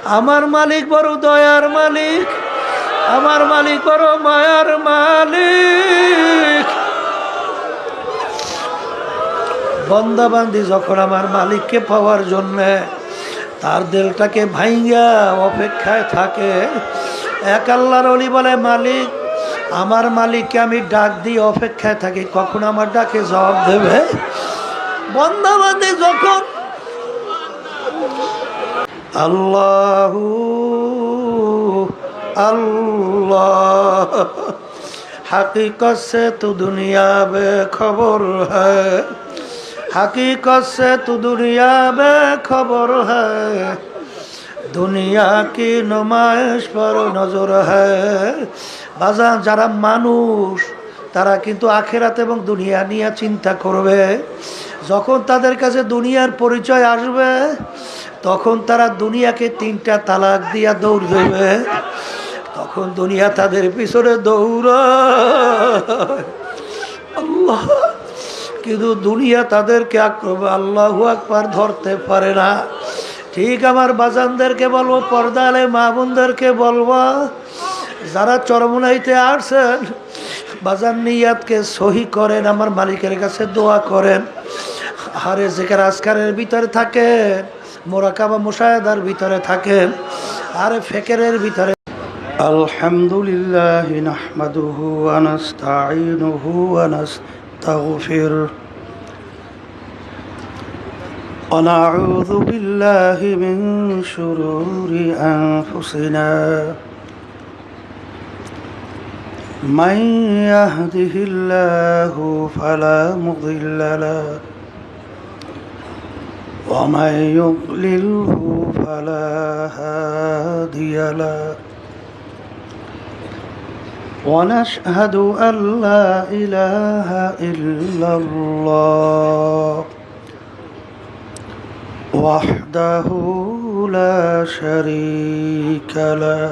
আমার মালিক বড় দয়ার মালিক, আমার মালিক বড় মায়ার মালিক। বান্দাবান্দি যখন আমার মালিককে পাওয়ার জন্য তার দিলটাকে ভাঙ্গা অপেক্ষায় থাকে, এক আল্লাহর ওলি বলে, মালিক, আমার মালিককে আমি ডাক দিয়ে অপেক্ষায় থাকি কখন আমার ডাকে জবাব দেবে। বান্দাবান্দি যখন আল্লাহু अल्लाह हकीकत से तू दुनिया बेखबर है, हकीकत से तू दुनिया बेखबर है, दुनिया की नुमाइश पर नजर है। বাজান যারা মানুষ তারা কিন্তু আখিরাত এবং দুনিয়া নিয়ে চিন্তা করবে। যখন তাদের কাছে দুনিয়ার পরিচয় আসবে তখন তারা দুনিয়াকে 3টা তালাক দিয়া দৌড় দেবে। তখন দুনিয়া তাদের পিছনে দৌড়ায় আল্লাহ, কিন্তু দুনিয়া তাদেরকে আক্রমণ আল্লাহু আকবার ধরতে পারে না। ঠিক আমার বাজানদেরকে বলবো, পর্দালে মা বোনদেরকে বলবো, যারা চরমুনাইতে আসছেন বাজান নিয়াতকে সহি করেন, আমার মালিকের কাছে দোয়া করেন। আরে জিকির আজকারের ভিতরে থাকেন, মোরাকাবা মুশাহাদার ভিতরে থাকেন, আরে ফিকিরের ভিতরে। আলহামদুলিল্লাহ নাহমাদুহু ওয়া নাস্তাঈনুহু ওয়া নাস্তাগফিরুহ ওয়া নাউযু বিল্লাহি মিন শুরুরি আনফুসিনা মান ইয়াহদিহিল্লাহু ফালা মুদিল্লা লাহু ওয়া মান ইউদ্লিলহু ফালা হাদিয়া লাহু ونشهد أن لا إله إلا الله وحده لا شريك له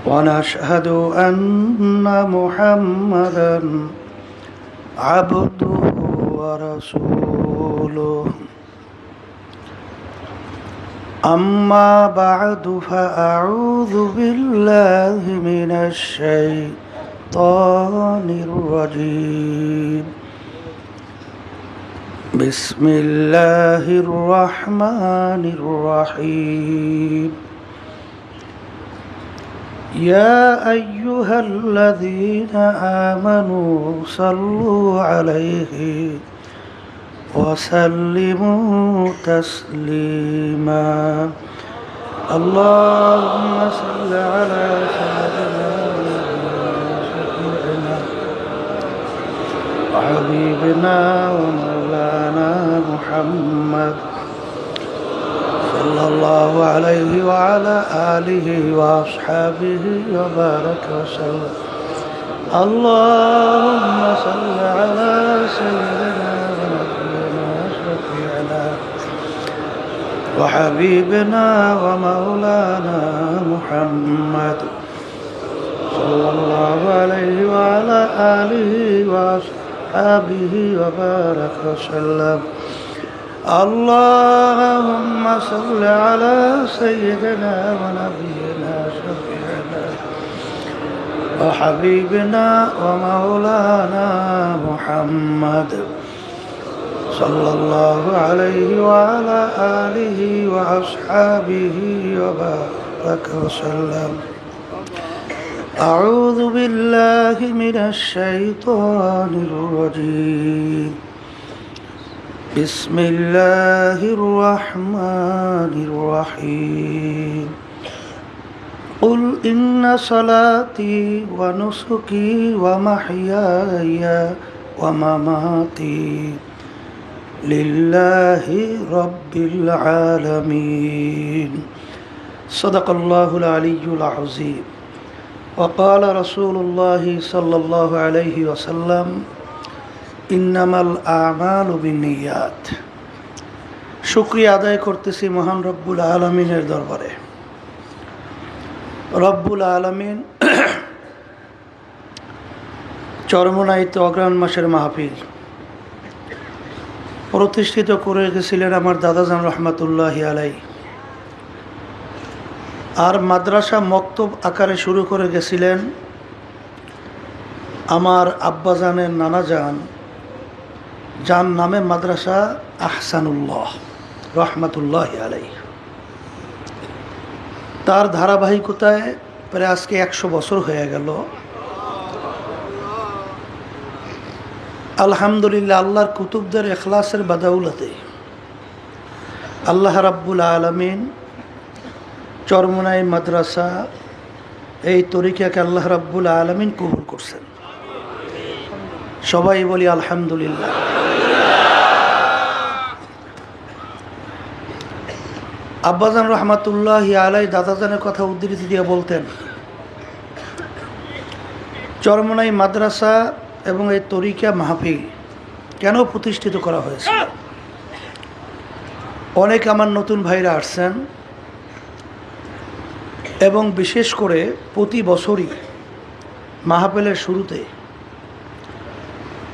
ونشهد أن محمدا عبده ورسوله أما بعد فأعوذ بالله من الشيطان الرجيم بسم الله الرحمن الرحيم يا أيها الذين آمنوا صلوا عليه وسلموا تسليما اللهم صل على سيدنا وحبيبنا ومولانا محمد صلى الله عليه وعلى آله وأصحابه وبارك وسلم اللهم صل على سيدنا وحبيبنا ومولانا محمد صلى الله عليه وعلى آله وأصحابه وبارك وسلم اللهم صل على سيدنا ونبينا شفيعنا وحبيبنا ومولانا محمد صلى الله عليه وعلى آله وأصحابه وبارك وسلم أعوذ بالله من الشيطان الرجيم بسم الله الرحمن الرحيم قل إن صلاتي ونسكي ومحياي ومماتي لله رب العالمين صدق الله العلي العظيم وقال رسول الله صلى الله عليه وسلم إنما الأعمال بالنيات শুকরিয়া আদায় করতেছি মহান রব্বুল আলামিনের দরবারে। রব্বুল আলামিন চরমোনাইতে অগ্রহায়ণ মাসের মাহফিল প্রতিষ্ঠিত করে গেছিলেন আমার দাদাজান রহমাতুল্লাহি আলাই। আর মাদ্রাসা মক্তব আকারে শুরু করে গেছিলেন আমার আব্বাজানের নানাজান, যার নামে মাদ্রাসা আহসানুল্লাহ রহমাতুল্লাহি আলাই। তার ধারাবাহিকতায় প্রায় আজকে 100 বছর হয়ে গেল। আলহামদুলিল্লাহ, আল্লাহর কুতুবদের ইখলাসের বাদাউলাতে আল্লাহ রাব্বুল আলামিন চরমোনাই মাদ্রাসা এই তরিকাকে আল্লাহ রাব্বুল আলামিন কবুল করছেন। সবাই বলি আলহামদুলিল্লাহ। আব্বাজান রহমাতুল্লাহি আলাই দাদাজানের কথা উদ্ধৃতি দিয়ে বলতেন, চরমোনাই মাদ্রাসা এবং এই তরিকা মাহফিল কেন প্রতিষ্ঠিত করা হয়েছে। অনেক আমার নতুন ভাইরা আসছেন এবং বিশেষ করে প্রতি বছরই মাহফিলের শুরুতে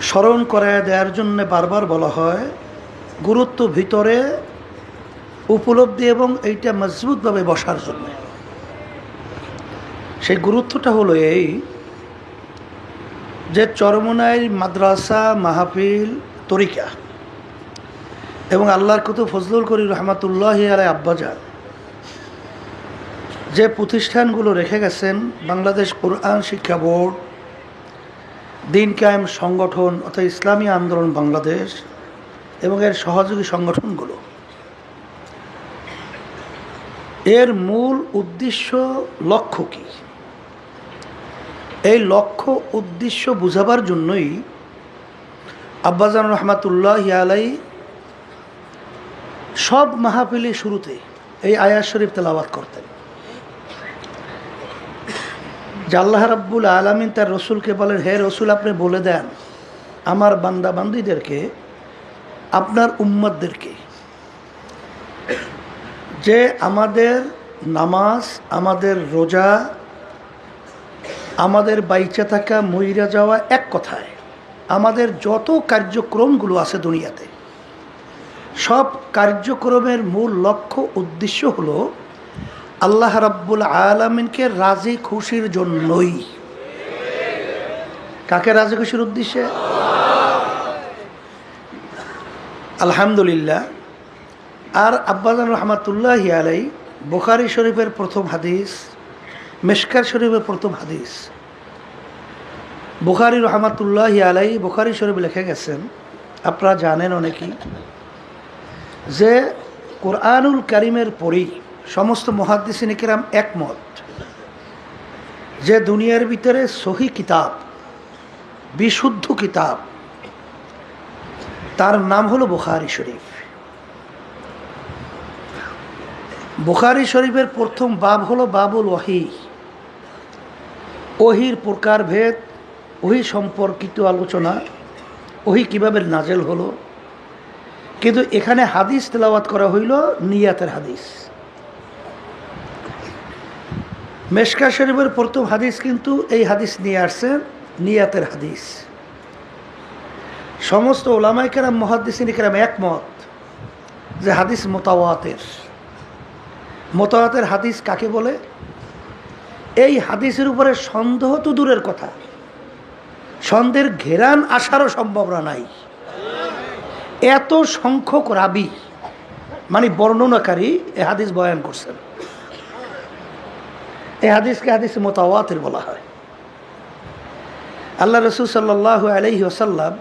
স্মরণ করায় দেওয়ার জন্য বারবার বলা হয় গুরুত্ব ভিতরে উপলব্ধি এবং এইটা মজবুতভাবে বসার জন্য। সেই গুরুত্বটা হলো এই যে চরমোনাই মাদ্রাসা মাহফিল তরিকা এবং আল্লাহর কুতুব ফজলুল করিম রহমাতুল্লাহি আলাই আব্বাজান যে প্রতিষ্ঠানগুলো রেখে গেছেন, বাংলাদেশ কোরআন শিক্ষা বোর্ড, দিন কায়েম সংগঠন অর্থাৎ ইসলামী আন্দোলন বাংলাদেশ এবং এর সহযোগী সংগঠনগুলো, এর মূল উদ্দেশ্য লক্ষ্য কী, এই লক্ষ্য উদ্দেশ্য বুঝাবার জন্যই আব্বাজান রহমাতুল্লাহি আলাই সব মাহফিলের শুরুতে এই আয়াত শরীফ তেলাওয়াত করতেন যে আল্লাহ রাব্বুল আলামিন তার রসুলকে বলেন, হে রসুল, আপনি বলে দেন আমার বান্দা বান্দীদেরকে, আপনার উম্মতদেরকে, যে আমাদের নামাজ, আমাদের রোজা, আমাদের বাইচা থাকা, মইরা যাওয়া, এক কথায় আমাদের যত কার্যক্রমগুলো আছে দুনিয়াতে, সব কার্যক্রমের মূল লক্ষ্য উদ্দেশ্য হলো আল্লাহ রাব্বুল আলামিনকে রাজি খুশির জন্যই। কাকে রাজি খুশির উদ্দেশ্যে? আলহামদুলিল্লাহ। আর আব্বাজান রহমাতুল্লাহি আলাই বুখারী শরীফের প্রথম হাদিস, মিশকাত শরীফের প্রথম হাদিস, বুখারী রহমাতুল্লাহি আলাই বুখারী শরীফ লিখে গেছেন, আপনারা জানেন অনেকেই, যে কোরআনুল কারীমের পরই সমস্ত মুহাদ্দিসিন কিরাম একমত যে দুনিয়ার ভিতরে সহি কিতাব, বিশুদ্ধ কিতাব, তার নাম হলো বুখারী শরীফ। বুখারী শরীফের প্রথম বাব হলো বাবুল ওয়াহি, ওহির প্রকারভেদ, ওহি সম্পর্কিত আলোচনা, ওহি কীভাবে নাজেল হলো। কিন্তু এখানে হাদিস তেলাওয়াত করা হইল নিয়াতের হাদিস। মিশকাত শরীফের প্রথম হাদিস কিন্তু এই হাদিস নিয়ে আসছে নিয়াতের হাদিস। সমস্ত ওলামায়ে কেরাম, মুহাদ্দিসিন কেরাম একমত যে হাদিস মুতাওয়াতির। মুতাওয়াতির হাদিস কাকে বলে? এই হাদিসের উপরে সন্দেহ তো দূরের কথা, সন্দেহের ঘেরান আসারও সম্ভাবনা নাই। এত সংখ্যক রাবি মানে বর্ণনাকারী এই হাদিস বয়ান করছেন, এই হাদিসকে হাদিস মুতাওয়াতির বলা হয়। আল্লাহ রসুল সাল্লাল্লাহু আলাইহি ওয়াসাল্লাম,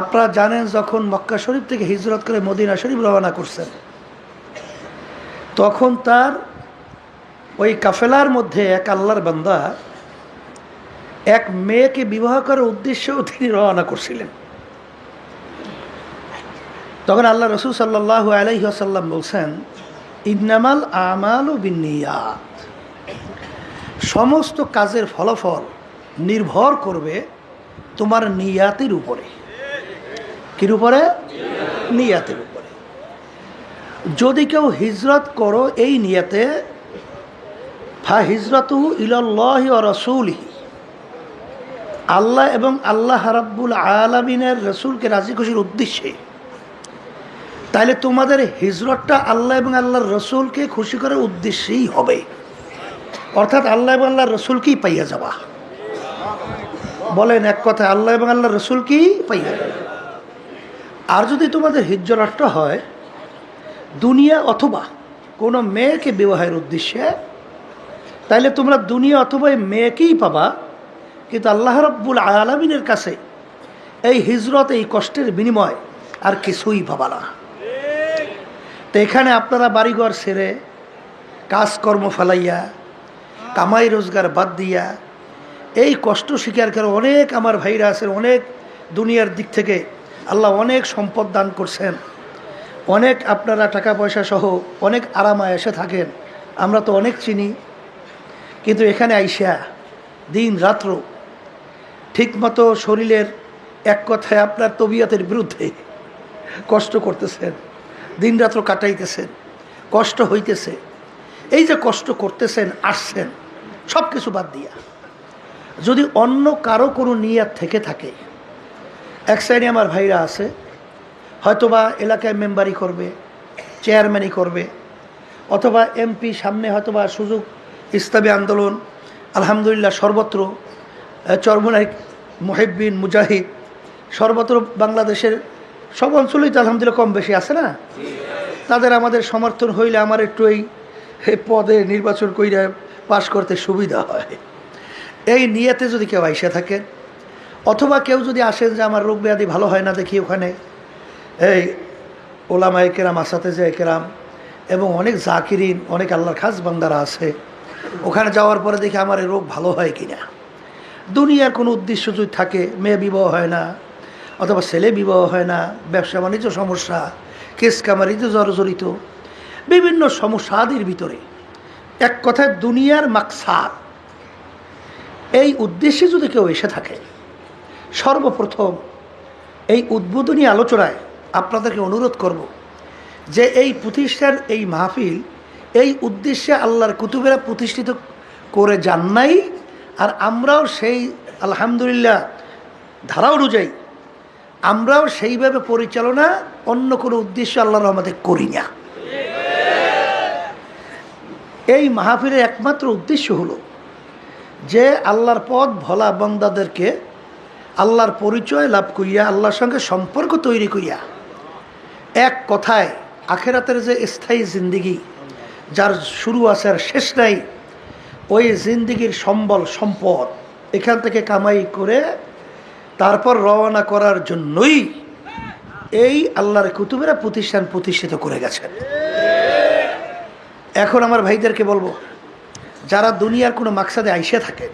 আপনারা জানেন, যখন মক্কা শরীফ থেকে হিজরত করে মদিনা শরীফ রওনা করছেন, তখন তার ওই কাফেলার মধ্যে এক আল্লাহর বান্দা এক মেয়েকে বিবাহ করার উদ্দেশ্যেও তিনি রওনা করছিলেন। তখন আল্লাহ রসুল সাল্লাল্লাহু আলাইহি ওয়াসাল্লাম বলছেন, ইন্নামাল আমালু বিন্নিয়াত, সমস্ত কাজের ফলাফল নির্ভর করবে তোমার নিয়াতের উপরে। কির উপরে? নিয়াতের উপরে। যদি কেউ হিজরত করো এই নিয়াতে, ফা হিজরতুহু ইলাল্লাহি ওয়া রাসূলিহি, আল্লাহ এবং আল্লাহ রাব্বুল আলামিনের রসুলকে রাজি খুশির উদ্দেশ্যে, তাইলে তোমাদের হিজরতটা আল্লাহ এবং আল্লাহর রসুলকে খুশি করার উদ্দেশ্যেই হবে। অর্থাৎ আল্লাহ এবং আল্লাহর রসুলকেই পাইয়া যাওয়া। বলেন এক কথায়, আল্লাহ এবং আল্লাহর রসুলকেই পাইয়া যাওয়া। আর যদি তোমাদের হিজরতটা হয় দুনিয়া অথবা কোনো মেয়েকে বিবাহের উদ্দেশ্যে, তাইলে তোমরা দুনিয়া অথবা এই মেয়েকেই পাবা, কিন্তু আল্লাহ রাব্বুল আলামিনের কাছে এই হিজরত, এই কষ্টের বিনিময় আর কিছুই পাবা না। তো এখানে আপনারা বাড়িঘর ছেড়ে কাজকর্ম ফেলাইয়া কামাই রোজগার বাদ দিয়া এই কষ্ট স্বীকার করে অনেক আমার ভাইরা আছেন, অনেক দুনিয়ার দিক থেকে আল্লাহ অনেক সম্পদ দান করছেন, অনেক আপনারা টাকা পয়সা সহ অনেক আরামায় এসে থাকেন, আমরা তো অনেক চিনি। কিন্তু এখানে আইসা দিন রাত্র ঠিকমতো শরীরের এক কথায় আপনার তবিয়তের বিরুদ্ধে কষ্ট করতেছেন, দিন রাত্র কাটাইতেছেন, কষ্ট হইতেছে। এই যে কষ্ট করতেছেন, আসছেন সব কিছু বাদ দিয়া, যদি অন্য কারো কোনো নিয়াত থেকে থাকে, এক সাইডে আমার ভাইরা আছে হয়তোবা এলাকায় মেম্বারি করবে, চেয়ারম্যানই করবে, অথবা এমপি, সামনে হয়তোবা সুযোগ ইসলামী আন্দোলন আলহামদুলিল্লাহ সর্বত্র, চরমনাই মুহিব্বিন মুজাহিদ সর্বত্র বাংলাদেশের সব অঞ্চলেই তো আলহামদুলিল্লাহ কম বেশি আছে না। তাদের আমাদের সমর্থন হইলে আমার একটু এই পদে নির্বাচন কইরা পাশ করতে সুবিধা হয়। এই নিয়তে যদি কেউ আইসা থাকেন, অথবা কেউ যদি আসেন যে আমার রোগ ব্যাধি ভালো হয় না দেখি ওখানে এই ওলামায়ে কেরাম, আসাতেজে কেরাম এবং অনেক জাকিরিন, অনেক আল্লাহর খাস বান্দারা আছে, ওখানে যাওয়ার পরে দেখি আমার এই রোগ ভালো হয় কিনা। দুনিয়ার কোনো উদ্দেশ্য যদি থাকে, মেয়ে বিবাহ হয় না, অথবা ছেলে বিবাহ হয় না, ব্যবসা বাণিজ্য সমস্যা, কেস কামারিতে জর্জরিত, বিভিন্ন সমস্যাদের ভিতরে এক কথায় দুনিয়ার মাকসাদ, এই উদ্দেশ্যে যদি কেউ এসে থাকে, সর্বপ্রথম এই উদ্বোধনী আলোচনায় আপনাদেরকে অনুরোধ করব যে এই প্রতিষ্ঠার এই মাহফিল এই উদ্দেশ্যে আল্লাহর কুতুবেরা প্রতিষ্ঠিত করে যান নাই, আর আমরাও সেই আলহামদুলিল্লাহ ধারা অনুযায়ী আমরাও সেইভাবে পরিচালনা অন্য কোনো উদ্দেশ্য আল্লাহর রহমতে করি না। এই মাহফিলের একমাত্র উদ্দেশ্য হলো যে আল্লাহর পথ ভোলা বান্দাদেরকে আল্লাহর পরিচয় লাভ করিয়া, আল্লাহর সঙ্গে সম্পর্ক তৈরি করিয়া, এক কথায় আখেরাতের যে স্থায়ী জিন্দিগি যার শুরু আছে আর শেষ নাই, ওই জিন্দিগির সম্বল সম্পদ এখান থেকে কামাই করে তারপর রওনা করার জন্যই এই আল্লাহর কুতুবেরা প্রতিষ্ঠিত করে গেছেন। এখন আমার ভাইদেরকে বলবো, যারা দুনিয়ার কোনো মাকসাদে আইসে থাকেন,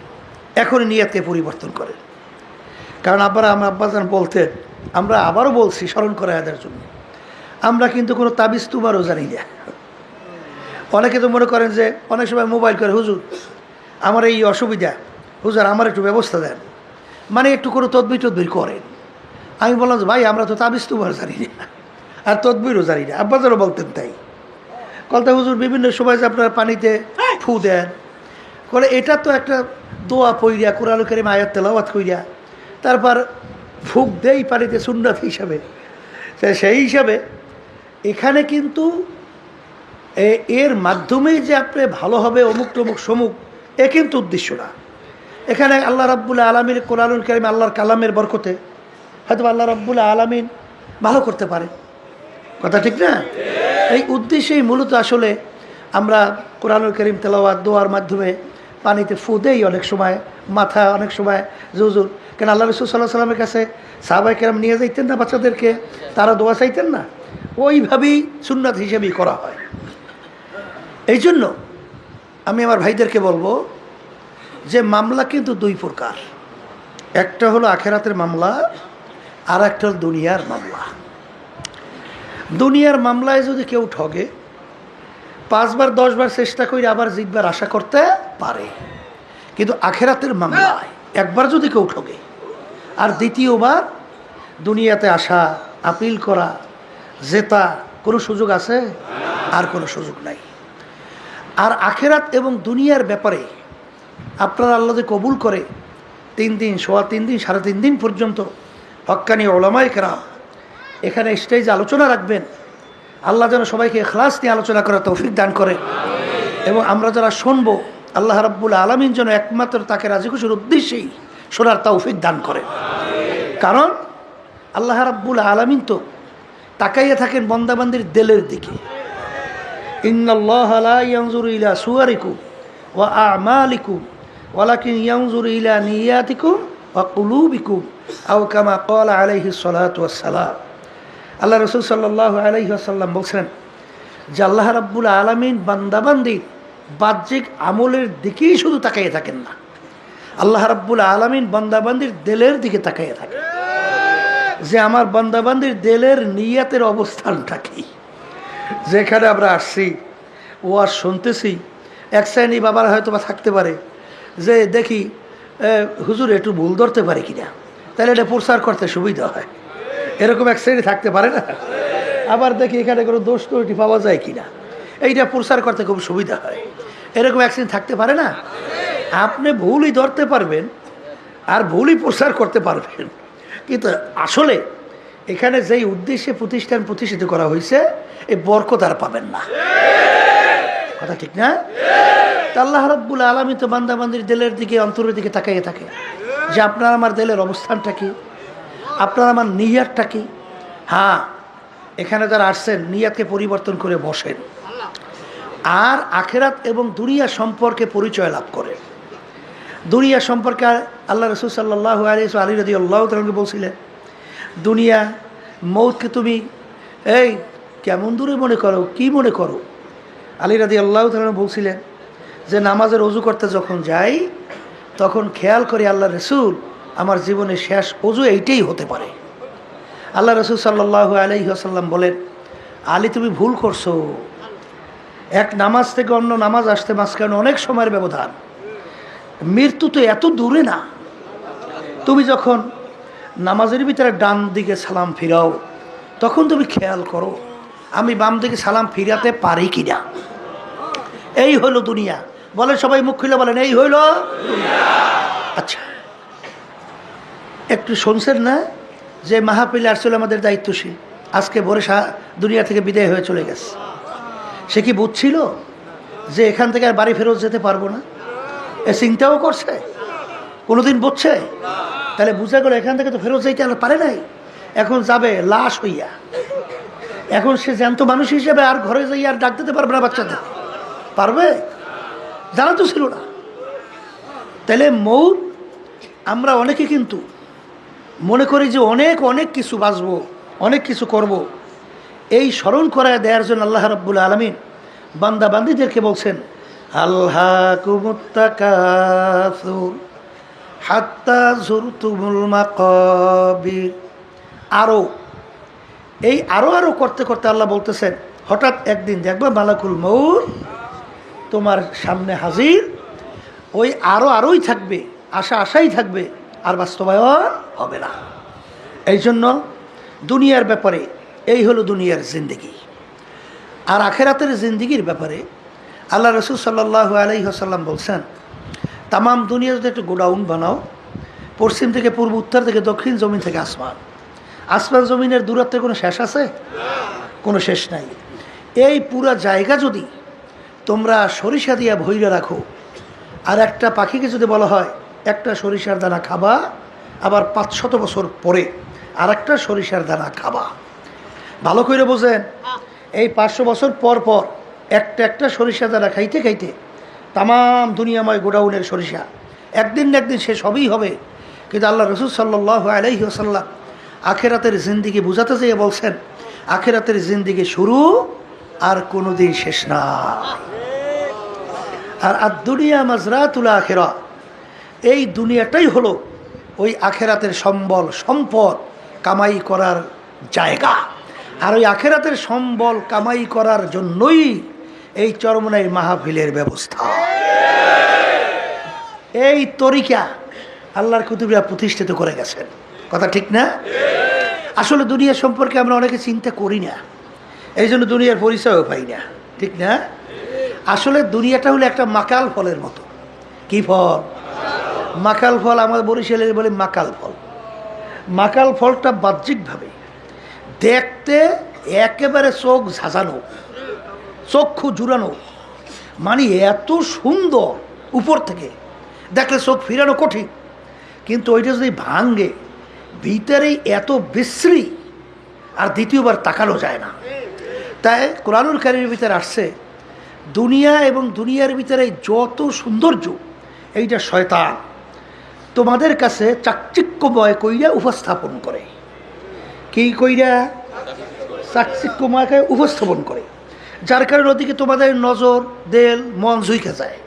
এখন নিয়তকে পরিবর্তন করেন। কারণ আমার আব্বাজান বলতেন, আমরা আবারও বলছি স্মরণ করা এদের জন্য, আমরা কিন্তু কোনো তাবিজ তুমারও জানি না। অনেকে তো মনে করেন যে অনেক সময় মোবাইল করে, হুজুর আমার এই অসুবিধা, হুজুর আমার একটু ব্যবস্থা দেন, মানে একটু কোনো তদবির করেন। আমি বললাম যে ভাই আমরা তো তাবিজ তুমার জানি না আর তদবিরও জানি না। আব্বাজানও বলতেন তাই, কলতা হুজুর বিভিন্ন সময় যে আপনার পানিতে ফু দেন, বলে এটা তো একটা দোয়া পইরা কোরআন কারীম আয়াত তেলাওয়াত কইরা তারপর ফুক দেই পানিতে সুন্নাত হিসাবে। সেই হিসাবে এখানে কিন্তু এর মাধ্যমেই যে আপনি ভালো হবে অমুক টমুক সমুক, এ কিন্তু উদ্দেশ্য না। এখানে আল্লাহ রাব্বুল আলামিন কোরআনুল কারীম আল্লাহর কালামের বরকতে হয়তো আল্লাহ রাব্বুল আলামিন ভালো করতে পারে, কথা ঠিক না? এই উদ্দেশ্যেই মূলত আসলে আমরা কোরআনুল কারীম তেলাওয়াত দোয়ার মাধ্যমে পানিতে ফু দেই অনেক সময়, মাথা অনেক সময় জুজুর। কেন আল্লাহ রাসূল সাল্লাল্লাহু আলাইহি সাল্লামের কাছে সাহাবায়ে কেরাম নিয়ে যাইতেন না বাচ্চাদেরকে, তারা দোয়া চাইতেন না? ওইভাবেই সুন্নাত হিসেবেই করা হয়। এই জন্য আমি আমার ভাইদেরকে বলবো যে মামলা কিন্তু দুই প্রকার, একটা হলো আখেরাতের মামলা, আর একটা হলো দুনিয়ার মামলা। দুনিয়ার মামলায় যদি কেউ ঠগে 5 বার 10 বার চেষ্টা করে আবার জিতবার আশা করতে পারে, কিন্তু আখেরাতের মামলায় একবার যদি কেউ ঠগে আর দ্বিতীয়বার দুনিয়াতে আসা, আপিল করা, জেতা কোনো সুযোগ আছে? আর কোনো সুযোগ নাই। আর আখেরাত এবং দুনিয়ার ব্যাপারে আপনারা আল্লাহ যদি কবুল করে 3 দিন, সোয়া 3 দিন, 3.5 দিন পর্যন্ত হক্কানি ওলামায়ে কেরাম এখানে স্টেজে আলোচনা রাখবেন। আল্লাহ যেন সবাইকে ইখলাস নিয়ে আলোচনা করার তৌফিক দান করে, এবং আমরা যারা শুনবো আল্লাহ রাব্বুল আলামিন যেন একমাত্র তাকে রাজি খুশির উদ্দেশ্যেই শোনার তৌফিক দান করে। কারণ আল্লাহ রাব্বুল আলামিন তো তাকাইয়া থাকেন বান্দাবান্দির দিলের দিকে। ইন্নাল্লাহা লা ইয়ানজুরু ইলা সুওয়ারিকুম ওয়া আমালিকুম ওয়ালাকিন ইয়ানজুরু ইলা নিয়াতিকুম ওয়া কুলুবিকুম আও কামা ক্বালা আলাইহিস সালাতু ওয়াস সালাম। আল্লাহ রাসূল সাল্লাল্লাহু আলাইহি ওয়াসাল্লাম বলছেন যে আল্লাহ রাব্বুল আলামিন বান্দাবান্দির বাহ্যিক আমলের দিকেই শুধু তাকাইয়া থাকেন না, আল্লাহ রাব্বুল আলামিন বান্দাবান্দির দিলের দিকে তাকাইয়া থাকেন যে আমার বান্দাবান্দির দিলের নিয়তের অবস্থানটা কি। যেখানে আমরা আসছি ওয়াজ শুনতেছি, এক শ্রেণী বাবার হয়তো বা থাকতে পারে যে দেখি হুজুর একটু ভুল ধরতে পারে কিনা, তাহলে এটা প্রচার করতে সুবিধা হয়, এরকম এক শ্রেণী থাকতে পারে না। আবার দেখি এখানে কোনো দোষ ত্রুটি পাওয়া যায় কিনা, এইটা প্রচার করতে খুব সুবিধা হয়, এরকম এক শ্রেণী থাকতে পারে না। আপনি ভুলই ধরতে পারবেন আর ভুলই প্রচার করতে পারবেন, কিন্তু আসলে এখানে যেই উদ্দেশ্যে প্রতিষ্ঠান প্রতিষ্ঠিত করা হয়েছে এই বরকত আর পাবেন না। কথা ঠিক না? তা আল্লাহ রাব্বুল আলামিন তো বান্দাবান্দির দিলের দিকে, অন্তরের দিকে তাকাইয়ে থাকে যে আপনার আমার দিলের অবস্থানটা কি, আপনার আমার নিয়াতটা কি। হ্যাঁ, এখানে যারা আসছেন নিয়াতকে পরিবর্তন করে বসেন আর আখেরাত এবং দুনিয়া সম্পর্কে পরিচয় লাভ করেন। দুনিয়া সম্পর্কে আল্লাহ রাসূল সাল্লাল্লাহু আলাইহি ওয়া আলী রাদিয়াল্লাহু তাআলা বলছিলেন, দুনিয়া মৌতকে তুমি এই কেমন দূরে মনে করো, কি মনে করো? আলী রাদিয়াল্লাহু তাআলা বলছিলেন যে নামাজের ওযু করতে যখন যাই তখন খেয়াল করি আল্লাহ রাসূল আমার জীবনের শেষ ওযু এইটাই হতে পারে। আল্লাহ রাসূল সাল্লাল্লাহু আলাইহি ওয়াসাল্লাম বলেন, আলী তুমি ভুল করছো, এক নামাজ থেকে অন্য নামাজ আসতে মাঝখানে অনেক সময়ের ব্যবধান, মৃত্যু তো এত দূরে না। তুমি যখন নামাজের ভিতরে ডান দিকে সালাম ফিরাও তখন তুমি খেয়াল করো আমি বাম দিকে সালাম ফিরাতে পারি কিনা। এই হলো দুনিয়া। বলেন সবাই মুখ খুলে বলেন, এই হইল দুনিয়া। আচ্ছা, একটু শুনছেন না যে মাহফিলে আসছিল আমাদের দায়িত্বশীল, আজকে ভোরে দুনিয়া থেকে বিদায় হয়ে চলে গেছে। সে কি বুঝছিল যে এখান থেকে আর বাড়ি ফেরত যেতে পারবো না? এ চিন্তাও করছে? কোনোদিন বুঝছে? তাহলে বুঝা গেল এখান থেকে তো ফেরত যাইতে পারে নাই, এখন যাবে লাশ হইয়া। এখন সে জ্যান্ত মানুষ হিসেবে আর ঘরে যাই আর ডাক দিতে পারবে না বাচ্চাদের, পারবে? জানা তো ছিল না। তাহলে মৌত আমরা অনেকে কিন্তু মনে করি যে অনেক অনেক কিছু বাঁচবো, অনেক কিছু করব। এই স্মরণ করায় দেওয়ার জন্য আল্লাহ রাব্বুল আলামিন বান্দা বান্দীদেরকে বলছেন, আল্লাকুমুত তাকাসুর হাত্তা যুরতুমুল মাকাবির। আরও এই আরও আরও করতে করতে আল্লাহ বলতেছেন, হঠাৎ একদিন দেখবা মালাকুল মউত তোমার সামনে হাজির, ওই আরও আরোই থাকবে, আশাই থাকবে, আর বাস্তবায়ন হবে না। এই জন্য দুনিয়ার ব্যাপারে এই হলো দুনিয়ার জিন্দেগি। আর আখেরাতের জিন্দেগির ব্যাপারে আল্লাহ রাসূল সাল্লাল্লাহু আলাইহি ওয়াসাল্লাম বলছেন, তামাম দুনিয়া যদি একটা গোডাউন বানাও, পশ্চিম থেকে পূর্ব, উত্তর থেকে দক্ষিণ, জমিন থেকে আসমান, আসমান জমিনের দূরত্বের কোনো শেষ আছে? কোনো শেষ নাই। এই পুরা জায়গা যদি তোমরা সরিষা দিয়া ভইরা রাখো, আর একটা পাখিকে যদি বলা হয় একটা সরিষার দানা খাবা, আবার 500 বছর পরে আর একটা সরিষার দানা খাবা, ভালো করে বোঝেন, এই 500 বছর পর পর একটা একটা সরিষা দানা খাইতে খাইতে তামাম দুনিয়াময় গোডাউনের সরিষা একদিন না একদিন শেষ হবেই হবে। কিন্তু আল্লাহ রাসূল সাল্লাল্লাহু আলাইহি ওয়াসাল্লাম আখেরাতের জিন্দেগি বুঝাতে যেয়ে বলছেন, আখেরাতের জিন্দেগি শুরু আর কোনোদিন শেষ না। আর দুনিয়া মাজরাতুল আখিরা, এই দুনিয়াটাই হলো ওই আখেরাতের সম্বল সম্পদ কামাই করার জায়গা। আর ওই আখেরাতের সম্বল কামাই করার জন্যই এই চরমনাই মাহফিলের ব্যবস্থা। এই তরিকা আল্লাহর কুতুবরা প্রতিষ্ঠিত করে গেছেন। কথা ঠিক না? আসলে দুনিয়া সম্পর্কে আমরা অনেকে চিন্তা করি না, এই জন্য দুনিয়ার পরিচয়ও পাই না। ঠিক না? আসলে দুনিয়াটা হলো একটা মাকাল ফলের মতো। কি ফল? মাকাল ফল আমাদের বরিশালের বলে মাকাল ফল। মাকাল ফলটা বাহ্যিকভাবে দেখতে একেবারে চোখ ঝাঁঝানো, চক্ষু জুড়ানো, মানে এত সুন্দর, উপর থেকে দেখলে চোখ ফিরানো কঠিন, কিন্তু ওইটা যদি ভাঙে ভিতরেই এত বিশ্রী, আর দ্বিতীয়বার তাকানো যায় না। তাই কোরআনুল কারীমের ভিতরে আসছে দুনিয়া এবং দুনিয়ার ভিতরে যত সৌন্দর্য এইটা শয়তান তোমাদের কাছে চাকচিক্যময় কইরা উপস্থাপন করে। কি কইরা? চাকচিক্যময় উপস্থাপন করে, যার কারণে ওদিকে তোমাদের নজর, দেল, মন ঝুঁকে যায়।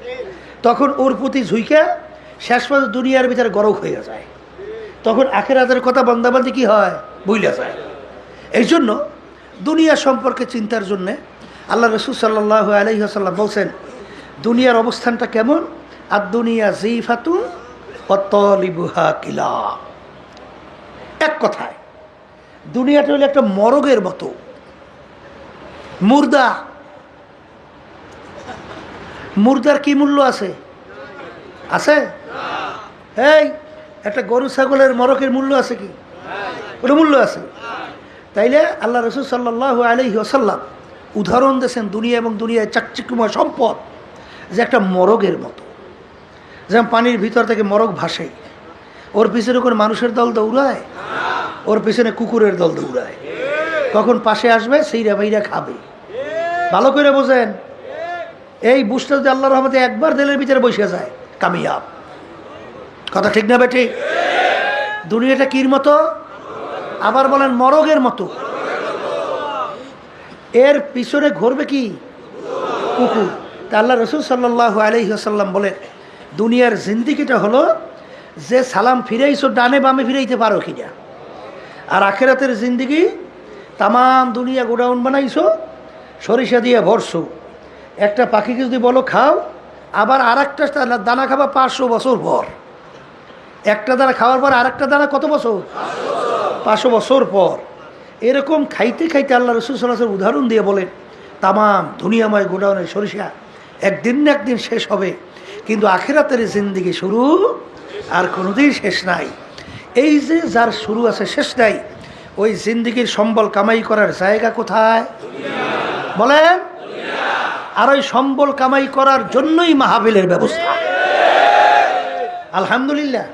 তখন ওর প্রতি ঝুঁকে শেষ পর্যন্ত দুনিয়ার ভিতরে গরক হয়ে যায়। তখন আখিরাতের কথা বান্দাবান্দি কি হয়? ভুলে যায়। এই জন্য দুনিয়া সম্পর্কে চিন্তার জন্যে আল্লাহ রাসূল সাল্লাল্লাহু আলাইহি ওয়াসাল্লাম বলছেন দুনিয়ার অবস্থানটা কেমন? আর দুনিয়া জিফাতুন ওয়া তালিবুহা কিলাব। এক কথায় দুনিয়াটা হলো একটা মরগের মতো, মুর্দা। মুর্দার কি মূল্য আছে? আছে? এই একটা গরু ছাগলের মরকের মূল্য আছে কি? ওটা মূল্য আছে। তাইলে আল্লাহ রাসূল সাল্লাল্লাহু আলাইহি ওয়াসাল্লাম উদাহরণ দিয়েছেন দুনিয়া এবং দুনিয়ায় চাকচিক্যময় সম্পদ যে একটা মরগের মতো। যেমন পানির ভিতর থেকে মরগ ভাসে, ওর পিছনে কোনো মানুষের দল দৌড়ায়? ওর পিছনে কুকুরের দল দৌড়ায়। কখন পাশে আসবে সেইরা বাইরা খাবে। ভালো করে বোঝেন, এই বুঝটা যদি আল্লাহর রহমতে একবার দিলের ভিতরে বসে যায় কামিয়াব। কথা ঠিক না বেঠি? দুনিয়াটা কির মতো? আবার বলেন মরগের মতো। এর পিছনে ঘুরবে কি? কুকুর। তা আল্লাহ রাসূল সাল্লাল্লাহু আলাইহি ওয়াসাল্লাম বলেন দুনিয়ার জিন্দেগিটা হলো যে সালাম ফিরাইছো ডানে বামে ফিরাইতে পারো কিনা। আর আখিরাতের জিন্দেগি তামাম দুনিয়া গোডাউন বানাইছো, সরিষা দিয়ে ভরছো। একটা পাখিকে যদি বলো খাও, আবার আর একটা দানা খাবা 500 বছর পর। একটা দানা খাওয়ার পর আর একটা দানা কত বছর? 500 বছর পর। এরকম খাইতে খাইতে আল্লাহ রাসূল সাল্লাল্লাহু আলাইহি ওয়াসাল্লাম উদাহরণ দিয়ে বলেন তামাম দুনিয়াময় গোডাউনের সরিষা একদিন না একদিন শেষ হবে, কিন্তু আখিরাতের জিন্দেগি শুরু আর কোনোদিন শেষ নাই। এই যে যার শুরু আছে শেষ নাই, ওই জিন্দেগির সম্বল কামাই করার জায়গা কোথায়? বলেন। আর ওই সম্বল কামাই করার জন্যই মাহফিলের ব্যবস্থা। আলহামদুলিল্লাহ।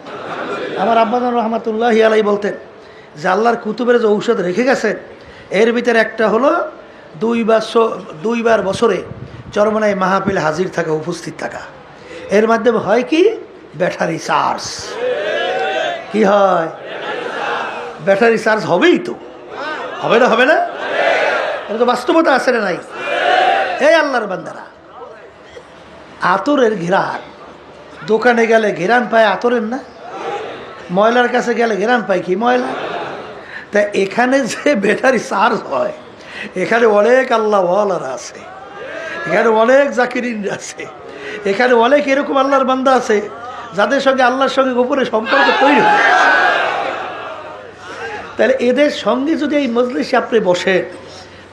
আমার আব্বাজান রহমাতুল্লাহি আলাইহি বলতেন যে আল্লাহর কুতুবের যে ঔষধ রেখে গেছেন এর ভিতরে একটা হলো দুইবার বছরে চরমনায় মাহফিলে হাজির থাকা, উপস্থিত থাকা। এর মাধ্যমে হয় কি? Battery charge. কি হয়? ব্যাটারি চার্জ হবেই তো, হবে না? হবে না? এটা তো বাস্তবতা আছে না নাই? এই আল্লাহর বান্দারা, আতরের ঘেরান, দোকানে গেলে ঘেরান পায় আতরের না? ময়লার কাছে গেলে ঘেরান পায় কি? ময়লা। তা এখানে যে ব্যাটারি চার্জ হয়, এখানে অনেক আল্লাহওয়ালারা আছে, এখানে অনেক জাকিরিন আছে, এখানে অনেক এরকম আল্লাহর বান্দা আছে যাদের সঙ্গে আল্লাহর সঙ্গে গোপনে সম্পর্ক তৈরি হয়। তাহলে এদের সঙ্গে যদি এই মজলিসে আপনি বসে,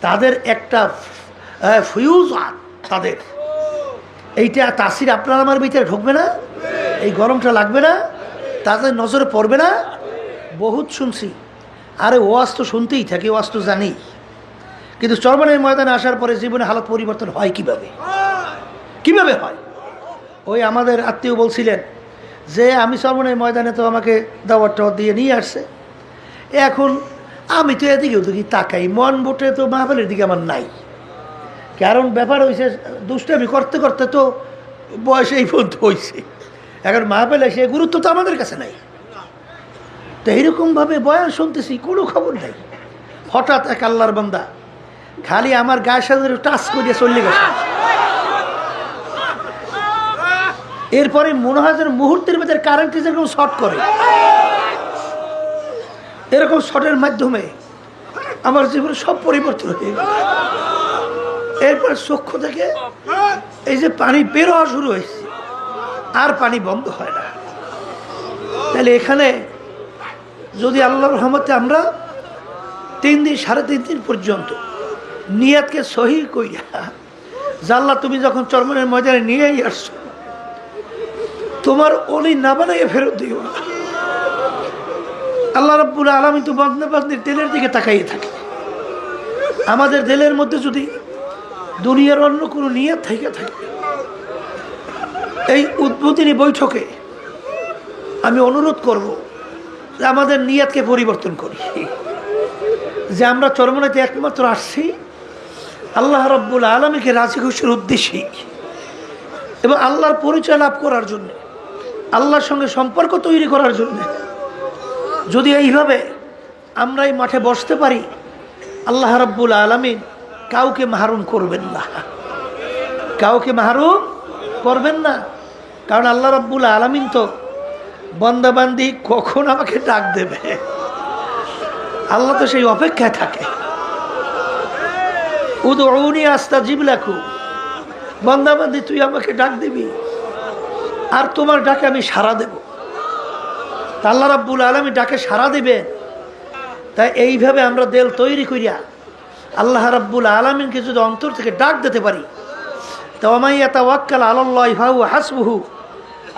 তাদের একটা ফিউজ, তাদের এইটা তাসির আপনার আমার ভিতরে ঢুকবে না? এই গরমটা লাগবে না? তাদের নজরে পড়বে না? বহুত শুনছি। আরে ওয়াজ তো শুনতেই থাকি, ওয়াজ তো জানি, কিন্তু চরমনের ময়দানে আসার পরে জীবনে হালত পরিবর্তন হয় কিভাবে? কিভাবে হয়? ওই আমাদের আত্মীয় বলছিলেন যে আমি চরমনের ময়দানে তো আমাকে দাওয়াত দিয়ে নিয়ে আসছে, এখন আমি তো এদিকে ওদিকে তাকাই, মন বোটে তো মাহফিলের দিকে আমার নাই। কারণ ব্যাপার হয়েছে দুষ্টামি করতে করতে তো বয়স এই পর্যন্ত হয়েছে, এখন মাহফিলে সে গুরুত্ব তো আমাদের কাছে নাই। তো এইরকমভাবে বয়ান শুনতেছি, কোনো খবর নাই। হঠাৎ এক আল্লাহর বান্দা খালি আমার গায়ের সাথে টাচ করিয়া চলে গেছে। এরপরে মনে হয় যেন মুহূর্তের ভেতরে কারেন্ট যেরকম শর্ট করে, এরকম শর্টের মাধ্যমে আমার জীবনে সব পরিবর্তন হয়ে গেল। এরপর চক্ষু থেকে এই যে পানি বের হওয়া শুরু হয়েছে, আর পানি বন্ধ হয় না। তাহলে এখানে যদি আল্লাহর রহমতে আমরা 3 দিন 3.5 দিন পর্যন্ত নিয়াতকে সহি কইরা, যে আল্লাহ তুমি যখন চরমনের ময়দানে নিয়েই আসছো, তোমার অলি না বানাইয়ে ফেরত দিও না। আল্লাহ রাব্বুল আলামিন তো বান্দাবান্দির দিলের দিকে তাকাইয়ে থাকে। আমাদের দিলের মধ্যে যদি দুনিয়ার অন্য কোনো নিয়ত থেকে থাকে, এই উদ্বোধনী বৈঠকে আমি অনুরোধ করব যে আমাদের নিয়তকে পরিবর্তন করি, যে আমরা চরমনাইতে একমাত্র আসছি আল্লাহ রাব্বুল আলামিনকে রাজি খুশির উদ্দেশ্যে এবং আল্লাহর পরিচয় লাভ করার জন্য, আল্লাহর সঙ্গে সম্পর্ক তৈরি করার জন্য। যদি এইভাবে আমরা এই মাঠে বসতে পারি, আল্লাহ রাব্বুল আলামিন কাউকে মাহরুম করবেন না, কাউকে মাহরুম করবেন না। কারণ আল্লাহ রাব্বুল আলামিন তো বান্দাবান্দি কখন আমাকে ডাক দেবে, আল্লাহ তো সেই অপেক্ষায় থাকে। উদউনি আস্তাজিব লাকুম, বান্দাবান্দি তুই আমাকে ডাক দিবি আর তোমার ডাকে আমি সাড়া দেব। তা আল্লাহ রাব্বুল আলামিন ডাকে সাড়া দিবেন। তাই এইভাবে আমরা দিল তৈরি করিয়া আল্লাহ রাব্বুল আলামিনকে যদি অন্তর থেকে ডাক দিতে পারি, তো ওয়ামান ইয়াতাওয়াক্কাল আলাল্লাহি ফাহুয়া হাসবুহু,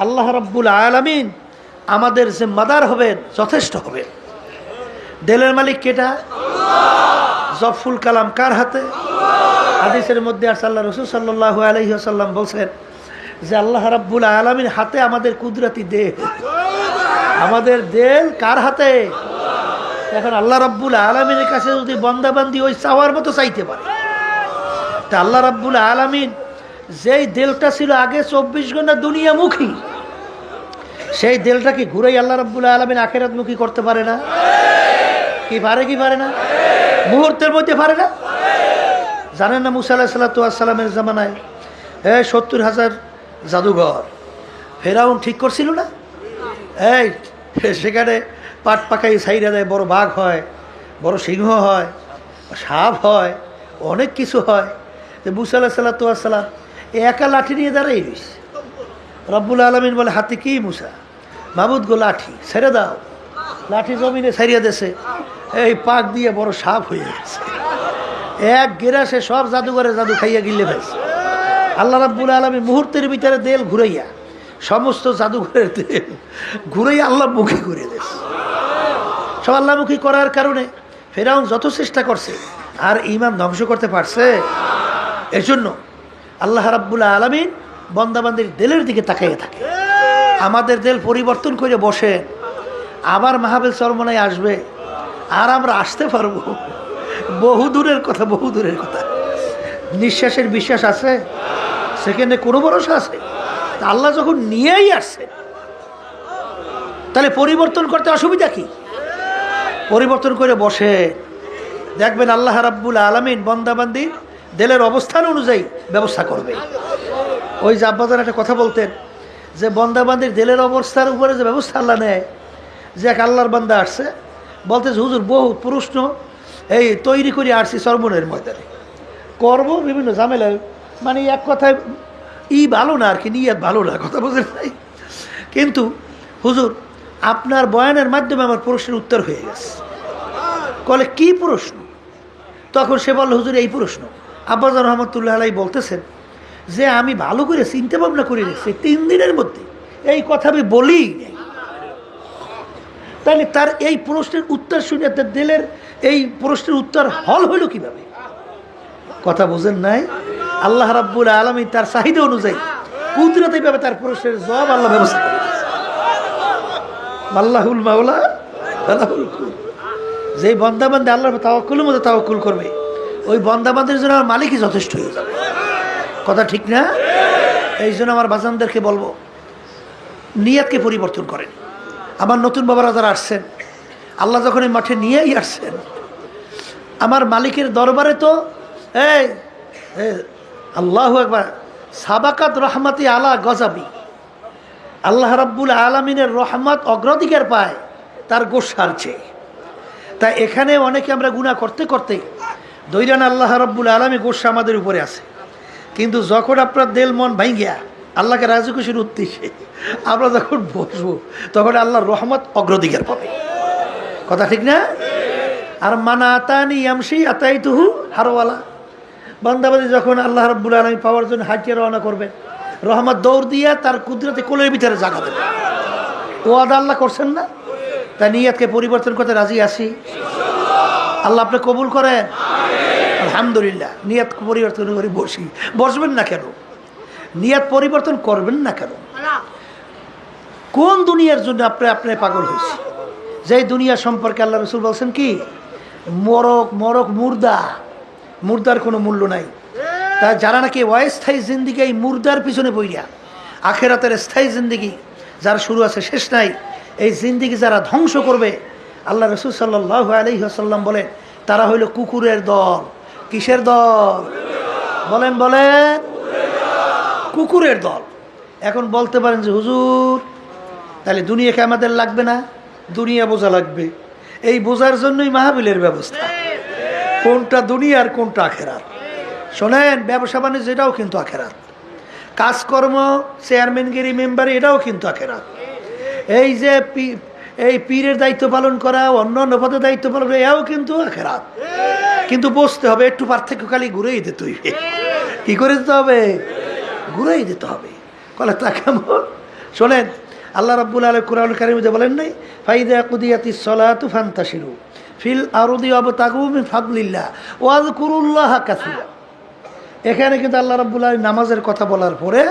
আল্লাহ রাব্বুল আলামিন আমাদের জিম্মাদার হবেন, যথেষ্ট হবেন। দিলের মালিক কেটা? জফুল কালাম কার হাতে? হাদিসের মধ্যে আছে আল্লাহ রাসূল সাল্লাল্লাহু আলাইহি ওয়াসাল্লাম বলছেন যে আল্লাহ রাব্বুল আলামিন হাতে আমাদের কুদরতি দেহ, আমাদের দিল কার হাতে? এখন আল্লাহ রাব্বুল আলামিনের কাছে যদি বান্দাবান্দি ওই চাওয়ার মতো চাইতে পারে, তা আল্লাহ রাব্বুল আলামিন যেই দিলটা ছিল আগে 24 ঘন্টা দুনিয়ামুখী, সেই দিলটাকে ঘুরাই আল্লাহ রাব্বুল আলামিন আখিরাতমুখী করতে পারে না? কি পারে? কি পারে না? মুহূর্তের মধ্যে পারে না? জানেন না মুসা আলাইহিস সালাতু ওয়াস সালামের জামানায় 70,000 জাদুঘর ফেরাউন ঠিক করছিল না? এই সেখানে পাট পাকাই সাইরা দেয়, বড় বাঘ হয়, বড় সিংহ হয়, সাপ হয়, অনেক কিছু হয়। যে মুসা আলাইহিস সালাতু ওয়াস সালাম একা লাঠি নিয়ে দাঁড়াই রইস। রব্বুল আলামিন বলে হাতে কি মুসা? মাবুদ গো লাঠি ছেড়ে দাও। লাঠি জমিনে ছাড়িয়ে দেছে, এই পাক দিয়ে বড় সাপ হয়ে গেছে। এক গেরাসে সব জাদুঘরের জাদু খাইয়া গিলে ফেলছে। আল্লাহ রাব্বুল আলামিন মুহূর্তের ভিতরে দেল ঘুরাইয়া সমস্ত জাদুঘরের দেল ঘুরাইয়া আল্লাহ মুখী করে দিয়েছে। সব আল্লাহমুখী করার কারণে ফেরাউন যত চেষ্টা করছে আর ঈমান ধ্বংস করতে পারছে। এর জন্য আল্লাহ রাব্বুল আলামিন বান্দাবান্দির দিলের দিকে তাকাইয়ে থাকে। আমাদের দিল পরিবর্তন করে বসে, আবার মাহফিল চরমনায় আসবে আর আমরা আসতে পারবো। বহু দূরের কথা, বহু দূরের কথা। নিঃশ্বাসের বিশ্বাস আছে, সেখানে কোনো ভরসা আছে? তা আল্লাহ যখন নিয়েই আসছে, তাহলে পরিবর্তন করতে অসুবিধা কি? পরিবর্তন করে বসে দেখবেন আল্লাহ রাব্বুল আলামিন বান্দাবান্দির দিলের অবস্থান অনুযায়ী ব্যবস্থা করবে। ওই যে আব্বাজান একটা কথা বলতেন যে বান্দাবান্দির দিলের অবস্থার উপরে যে ব্যবস্থা আল্লাহ নেয়, যে এক আল্লাহর বান্দা আসছে বলতেছে হুজুর বহু প্রশ্ন এই তৈরি করে আসছি চরমনের ময়দানে করব, বিভিন্ন ঝামেলা, মানে এক কথায় ভালো না আর কি, নিয়ত ভালো না, কথা বুঝেন নাই। কিন্তু হুজুর আপনার বয়ানের মাধ্যমে আমার প্রশ্নের উত্তর হয়ে গেছে। কলে কি প্রশ্ন? তখন সে বলল হুজুর এই প্রশ্ন। আব্বাজান রহমতুল্লাহ আলাই বলতেছেন যে আমি ভালো করে চিন্তা ভাবনা করে রেখেছি, 3 দিনের মধ্যে এই কথা আমি বলি নাই। তাহলে তার এই প্রশ্নের উত্তর শুনে তার দিলের এই প্রশ্নের উত্তর হল হইল কিভাবে? কথা বুঝেন নাই? আল্লাহ রাব্বুল আলামিন তার চাহিদা অনুযায়ী কুদরতিভাবে তার প্রশ্নের জবাব আল্লাহ ব্যবস্থা করে দিয়েছে। আল্লাহুল মাওলা আল্লাহুল কুল। যেই বান্দাবান্দি আল্লাহর তাওয়াক্কুলের মধ্যে তাওয়াক্কুল করবে, ওই বান্দাবান্দির জন্য আমার মালিকই যথেষ্ট হয়ে যাবে। কথা ঠিক না? এই জন্য আমার বাজানদেরকে বলবো নিয়তকে পরিবর্তন করেন। আমার নতুন বাবারা যারা আসছেন, আল্লাহ যখন এই মাঠে নিয়েই আসছেন, আমার মালিকের দরবারে তো এই আল্লাহু আকবার, সাবাকাত রহমাতি আলা গজাবি, আল্লাহ রাব্বুল আলামিনের রহমত অগ্রাধিকার পায় তার গোসার চেয়ে। তাই এখানে অনেকে আমরা গুনাহ করতে করতে দৈরান আল্লাহ রাব্বুল আলামিন গোসা আমাদের উপরে আছে। কিন্তু যখন আপনার দিল মন ভাঙ্গিয়া আল্লাহকে রাজি খুশির উদ্দেশ্যে আমরা যখন বসবো, তখন আল্লাহর রহমত অগ্রাধিকার পাবে। কথা ঠিক না? আর মানা আতানি ইয়ামশি আতাইতুহু হারওয়ালা, বান্দাবাদী যখন আল্লাহ রাব্বুল আলামিন পাওয়ার জন্য হাঁটিয়ে রওনা করবেন, রহমত দৌড় দিয়ে তার কুদরতে কোলের ভিতরে জায়গা দেবে। ও আদা আল্লাহ করছেন না? তাই নিয়তকে পরিবর্তন করতে রাজি আছি। আল্লাহ আপনি কবুল করেন। আলহামদুলিল্লাহ। নিয়ত পরিবর্তন করে বসবেন না কেন? নিয়ত পরিবর্তন করবেন না কেন? কোন দুনিয়ার জন্য আপনি পাগল হয়েছে? যে দুনিয়া সম্পর্কে আল্লাহ রসুল বলছেন কি, মরক মুর্দার কোনো মূল্য নাই। তা যারা নাকি অস্থায়ী জিন্দিগি এই মুর্দার পিছনে বইয়া, আখেরাতের স্থায়ী জিন্দিগি যার শুরু আছে শেষ নাই, এই জিন্দিগি যারা ধ্বংস করবে, আল্লাহ রসুল সাল্লাল্লাহু আলাইহি ওয়াসাল্লাম বলেন তারা হইল কুকুরের দল। কিসের দল? বলেন কুকুরের দল। এখন বলতে পারেন যে হুজুর তাহলে দুনিয়াকে আমাদের লাগবে না? দুনিয়া বোঝা লাগবে। এই বোঝার জন্যই মাহফিলের ব্যবস্থা। কোনটা দুনিয়া আর কোনটা আখেরাত। শোনেন, ব্যবসা বাণিজ্য এটাও কিন্তু আখেরাত। কাজকর্ম, চেয়ারম্যানগিরি, মেম্বারি, এটাও কিন্তু আখেরাত। এই যে এই পীরের দায়িত্ব পালন করা, অন্য পদের দায়িত্ব পালন করা, এও কিন্তু আখেরাত। কিন্তু বুঝতে হবে একটু পার্থক্য খালি ঘুরেই দিতে হইবে। কি করে দিতে হবে? ঘুরেই দিতে হবে। কলে তা কেমন? শোনেন, আল্লাহ রাব্বুল আলামিন কুরআনুল কারীমে বলেন নাই, ফাইদা কুদিয়াতিস সালাতু ফান্তাশিরু ফিল আরদি ওয়াবতাগু মিন ফাদলিল্লাহ ওয়াযকুরুল্লাহা কাসীরা। এখানে কিন্তু আল্লাহ রাব্বুল আলামিন নামাজের কথা বলার পরে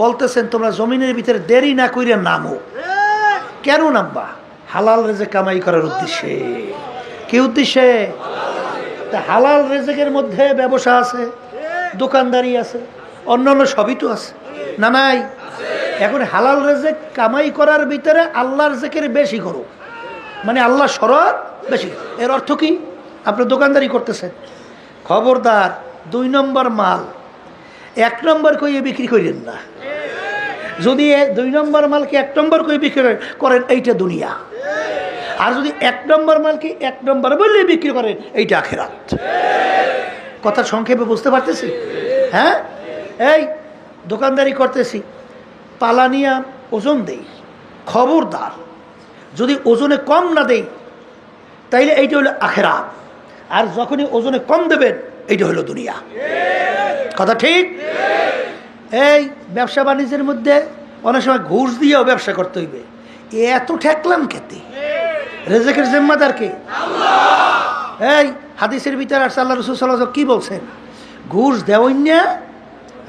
বলতেছেন তোমরা জমিনের ভিতরে দেরি না কইরা নামো। কেন নামবা? হালাল রিজিক কামাই করার উদ্দেশ্যে। কি উদ্দেশ্যে? তা হালাল রিজিকের মধ্যে ব্যবসা আছে, দোকানদারি আছে, অন্যান্য সবই তো আছে, না নাই? এখন হালাল রিজিক কামাই করার ভিতরে আল্লাহর জিকির বেশি করো, মানে আল্লাহ স্মরণ বেশি। এর অর্থ কি? আপনি দোকানদারি করতেছেন, খবরদার 2 নম্বর মাল 1 নম্বর কইয়ে বিক্রি করেন না। যদি 2 নম্বর মালকে 1 নম্বর কইয়ে বিক্রি করেন, এইটা দুনিয়া। আর যদি 1 নম্বর মালকে 1 নম্বর বললে বিক্রি করেন, এইটা আখেরাত। কথা সংক্ষেপে বুঝতে পারতেছি? হ্যাঁ, এই দোকানদারি করতেছি, পালা নিয়া ওজন দেই, খবরদার যদি ওজনে কম না দেই তাইলে এইটা হলো আখেরাত। আর যখনই ওজনে কম দেবেন, এইটা হলো দুনিয়া। কথা ঠিক? এই ব্যবসা বাণিজ্যের মধ্যে অনেক সময় ঘুষ দিয়েও ব্যবসা করতে হইবে। এত ঠেকলাম খেতে, রেজেকের জিম্মাদার কে? এই হাদিসের ভিতরে আসছে, আল্লাহ রাসূল সাল্লাল্লাহু আলাইহি ওয়াসাল্লাম কি বলছেন? ঘুষ দেওয়াইন্যা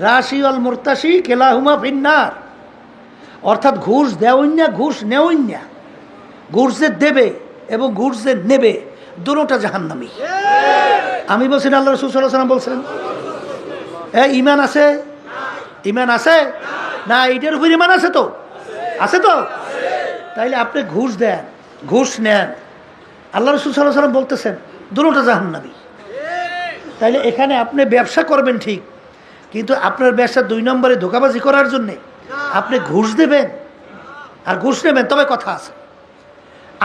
রাশি অল মুরতাশি কেলাহুমা ফিন্নার। অর্থাৎ ঘুষ দেওয়াইন্যা, ঘুষ নেওয়াইন্যা, ঘুষ যে দেবে এবং ঘুষ যে নেবে, দুটোটা জাহান্নামী। আমি বলছি না, আল্লাহ রাসূল সাল্লাল্লাহু আলাইহি ওয়াসাল্লাম বলছেন। ইমান আছে? ইমান আছে না? এইটার উপর ইমান আছে তো? আছে তো? তাইলে আপনি ঘুষ দেন, ঘুষ নেন, আল্লাহ রাসূল সাল্লাল্লাহু আলাইহি ওয়াসাল্লাম বলতেছেন দুটোটা জাহান্নামী। তাইলে এখানে আপনি ব্যবসা করবেন ঠিক, কিন্তু আপনার ব্যবসা 2 নম্বরে ধোঁকাবাজি করার জন্যে আপনি ঘুষ দেবেন আর ঘুষ নেবেন। তবে কথা আছে,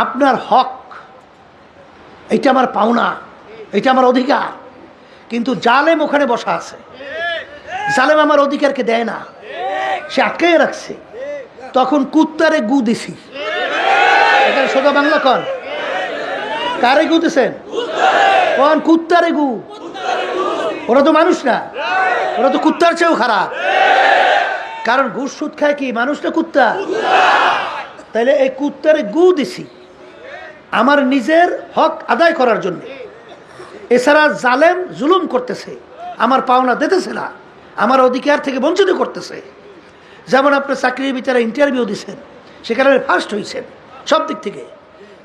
আপনার হক, এইটা আমার পাওনা, এইটা আমার অধিকার, কিন্তু জালেম ওখানে বসা আছে। জালেম আমার অধিকারকে দেয় না, সে আটকে রাখছে। তখন কুত্তারে গু দিছি। এখানে সোজা বাংলা কন, কারে গু দিছেন? কোন কুত্তারে গু? ওরা তো মানুষ না, ওরা তো কুত্তার চেয়েও খারাপ। কারণ ঘুষ সুদ খায় কি মানুষ না কুত্তা? তাইলে এই কুত্তারে গু দিছি আমার নিজের হক আদায় করার জন্য। এছাড়া জালেম জুলুম করতেছে, আমার পাওনা দিতেছে না, আমার অধিকার থেকে বঞ্চিত করতেছে। যেমন আপনি চাকরির ভিতরে ইন্টারভিউ দিচ্ছেন, সেখানে ফার্স্ট হয়েছেন সব দিক থেকে,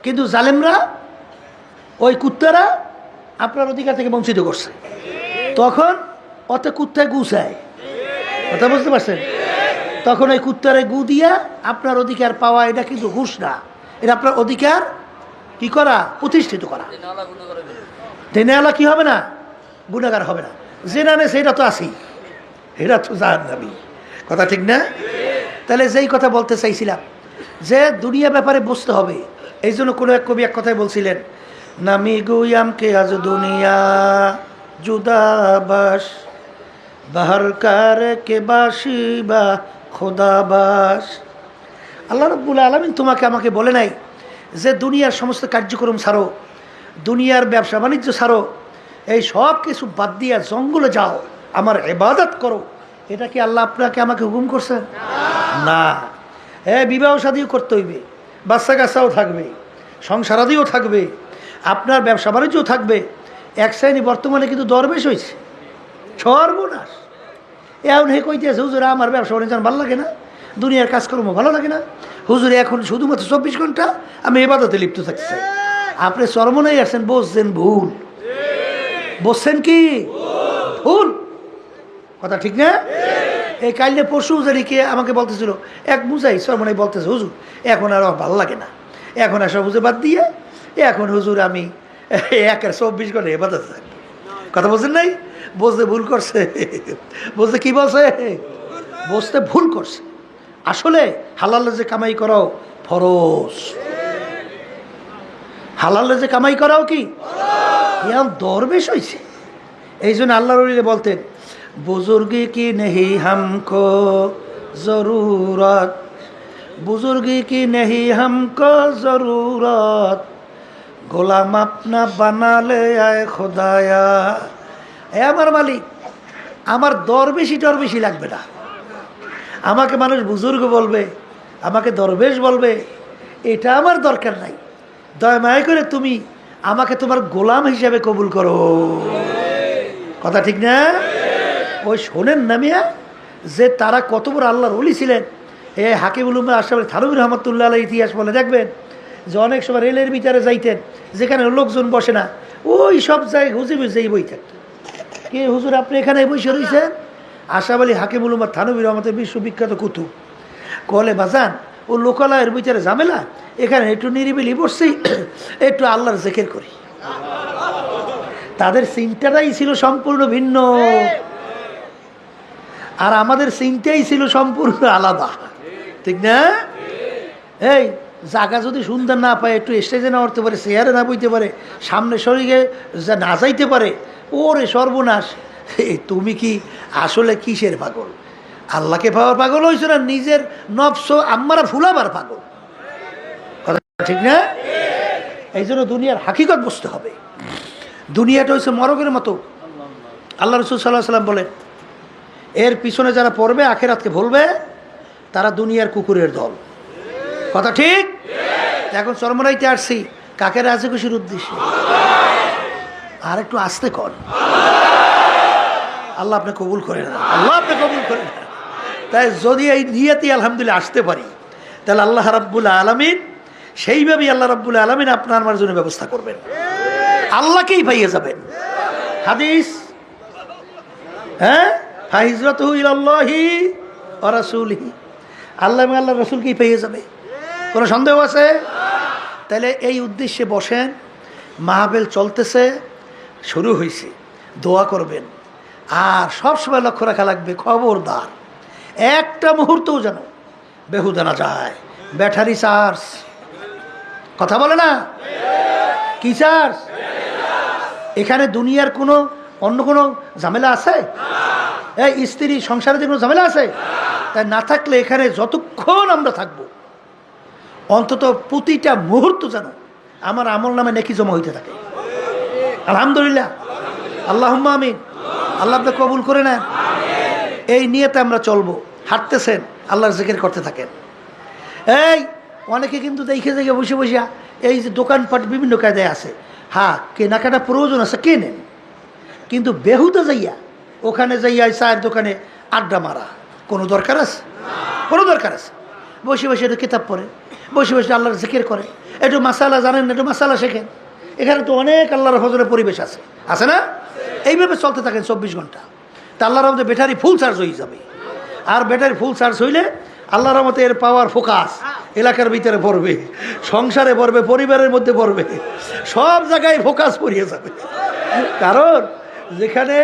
কিন্তু জালেমরা, ওই কুত্তারা আপনার অধিকার থেকে বঞ্চিত করছে। তখন অত কুত্তায় গু চায়, কথা বুঝতে পারছেন? তখন ওই কুত্তারে গু দিয়া আপনার অধিকার পাওয়া, এটা কিন্তু ঘুষ না, এটা আপনার অধিকার কি করা? প্রতিষ্ঠিত করা। দেনেওয়ালা কি হবে না? গুনাহগার হবে না। জেনা নেই সেটা তো আসি, এটা তো জাহান্নামী। কথা ঠিক না? তাহলে যেই কথা বলতে চাইছিলাম যে দুনিয়া ব্যাপারে বুঝতে হবে। এই জন্য কোনো এক কবি এক কথায় বলছিলেন, নামি গুয়াম কে আজ দুনিয়া জুদাবাস বাহার কার কে বাসি বা খোদাবাস। আল্লাহ রাব্বুল আলামিন তোমাকে আমাকে বলে নাই যে দুনিয়ার সমস্ত কার্যক্রম ছাড়ো, দুনিয়ার ব্যবসা বাণিজ্য ছাড়ো, এই সব কিছু বাদ দিয়া জঙ্গলে যাও, আমার ইবাদত করো, এটা কি আল্লাহ আপনাকে আমাকে হুকুম করছেন? না। বিবাহ শাদীও করতে হইবে, বাচ্চা কাচ্চাও থাকবে, সংসারাদিও থাকবে, আপনার ব্যবসা বাণিজ্যও থাকবে। এক শ্রেণী বর্তমানে কিন্তু দরবেশ হয়েছে, সর্বনাশ। এখন হে কইতেছে হুজুরে আমার ব্যবসা বাণিজ্য ভালো লাগে না, দুনিয়ার কাজকর্ম ভালো লাগে না, হুজুরে এখন শুধুমাত্র 24 ঘন্টা আমি ইবাদতে লিপ্ত থাকতে চাই। আপনি চরমনাই আসছেন, বসছেন ভুল, বসছেন কি ভুল কথা, ঠিক না? এই কাইলে পরশু হুজুরিকে আমাকে বলতেছিল এক বুঝাই চরমনাই বলতেছে, হুজুর এখন আর আমার ভালো লাগে না, এখন আর সব হুজুর বাদ দিয়ে এখন হুজুর আমি 24 ঘন্টা ইবাদতে থাকি। কথা বলছেন নাই? বসতে ভুল করছে, বসতে কি বলছে, বসতে ভুল করছে। আসলে হালালে যে কামাই করাও ফরজ, হালালে যে কামাই করাও কি এখন দরবেশ হয়েছে। এই জন্য আল্লাহর ওলি বলতেন, বুজুর্গি কি নেহি হামকো জরুরত, বুজুর্গি কি নেহি হামকো জরুরত, গোলাম আপনা বানালে আয় খোদায়া। আমার মালিক, আমার দরবেশি টরবেশি লাগবে না। আমাকে মানুষ বুজুর্গ বলবে, আমাকে দরবেশ বলবে, এটা আমার দরকার নাই। দয়া মায়া করে তুমি আমাকে তোমার গোলাম হিসাবে কবুল করো। কথা ঠিক না? ওই শোনেন না মিয়া, যে তারা কত বড় আল্লাহর ওলি ছিলেন। হাকিমুল উম্মাহ আশরাফ আলী থানভী রহমতুল্লাহ আলাইহির ইতিহাস বলে দেখবেন যে অনেক সময় রেলের ভিতরে যাইতেন, যেখানে লোকজন বসে না, ওই সব জায়গায় হুজে বুঝেই বই থাকত। কে হুজুর আপনি এখানে বসে রয়েছেন? আশরাফ আলী হাকিমুল উম্মাহ থানভী রহমতের বিশ্ববিখ্যাত কুতুব। কলে বাজান ও লোকালয়ের ভিতরে ঝামেলা, এখানে একটু নিরিবিলি বসছি, একটু আল্লাহর জিকির করি। তাদের চিন্তাটাই ছিল সম্পূর্ণ ভিন্ন, আর আমাদের চিন্তাই ছিল সম্পূর্ণ আলাদা, ঠিক না? এই জায়গা যদি সুন্দর না পায়, একটু স্টেজে না উঠতে পারে, চেয়ারে না বইতে পারে, সামনে শরীরে না যাইতে পারে, ওরে সর্বনাশ। তুমি কি আসলে কিসের পাগল? আল্লাহকে পাওয়ার পাগল হয়েছে না নিজের নফস আম্মারা ফুলাবার পাগল? কথা ঠিক না? এই জন্য দুনিয়ার হাকিকত বুঝতে হবে। দুনিয়াটা হচ্ছে মরগের মতো। আল্লাহ রাসূল সাল্লাল্লাহু আলাইহি ওয়াসাল্লাম বলেন, এর পিছনে যারা পড়বে আখিরাতকে ভুলবে, তারা দুনিয়ার কুকুরের দল। কথা ঠিক? এখন চরমনাইতে আসছি কাকে রাজি খুশির উদ্দেশ্যে। আর একটু আস্তে কর, আল্লাহ আপনি কবুল করে না, আল্লাহ আপনি কবুল করে না। তাই যদি এই নিয়তি আলহামদুলিল্লাহ আসতে পারি, তাহলে আল্লাহ রাব্বুল আলামিন সেইভাবেই আল্লাহ রাব্বুল আলামিন আপনার আমার জন্য ব্যবস্থা করবেন, আল্লাহকেই পাইয়ে যাবেন। হাদিস, ফাহিজরাতুহু ইলাল্লাহি ওয়া রাসূলিহি, আল্লাহ এবং আল্লাহর রাসূলকেই পেয়ে যাবে। কোনো সন্দেহ আছে? তাহলে এই উদ্দেশ্যে বসেন, মাহফিল চলতেছে, শুরু হয়েছে, দোয়া করবেন। আর সবসময় লক্ষ্য রাখা লাগবে, খবরদার একটা মুহূর্তও যেন বেহুদা না যায়। ব্যাটারি চার্জ, কথা বলে না, কি চার্জ? এখানে দুনিয়ার কোনো অন্য কোনো ঝামেলা আছে? এই স্ত্রী সংসারে কোনো ঝামেলা আছে? তাই না থাকলে এখানে যতক্ষণ আমরা থাকবো, অন্তত প্রতিটা মুহূর্ত যেন আমার আমল নামে নেকি জমা হইতে থাকে। আলহামদুলিল্লাহ, আল্লাহুম্মা আমিন। আল্লাহ আপনি কবুল করে নেন। এই নিয়েতে আমরা চলবো। হাঁটতেছেন, আল্লাহর জিকির করতে থাকেন। এই অনেকে কিন্তু দেখে দেখে বসে বসে এই যে দোকানপাট বিভিন্ন কায়দায় আছে, হ্যাঁ কেনাকাটা প্রয়োজন আছে, কেনেন, কিন্তু বেহুদা যাইয়া ওখানে যাইয়া চায়ের দোকানে আড্ডা মারা কোনো দরকার আছে? কোনো দরকার আছে? বসে বসে একটু কিতাব পড়ে, বসে বসে আল্লাহর জিকির করে, একটু মাসালা জানেন, একটু মাসালা শেখেন। এখানে তো অনেক আল্লাহর ফজলের পরিবেশ আছে, আছে না? এইভাবে চলতে থাকেন 24 ঘন্টা। তা আল্লাহর রহমতে ব্যাটারি ফুল চার্জ হয়ে যাবে। আর ব্যাটারি ফুল চার্জ হইলে আল্লাহর রহমতে এর পাওয়ার ফোকাস এলাকার ভিতরে পড়বে, সংসারে পড়বে, পরিবারের মধ্যে পড়বে, সব জায়গায় ফোকাস পড়িয়ে যাবে। কারণ যেখানে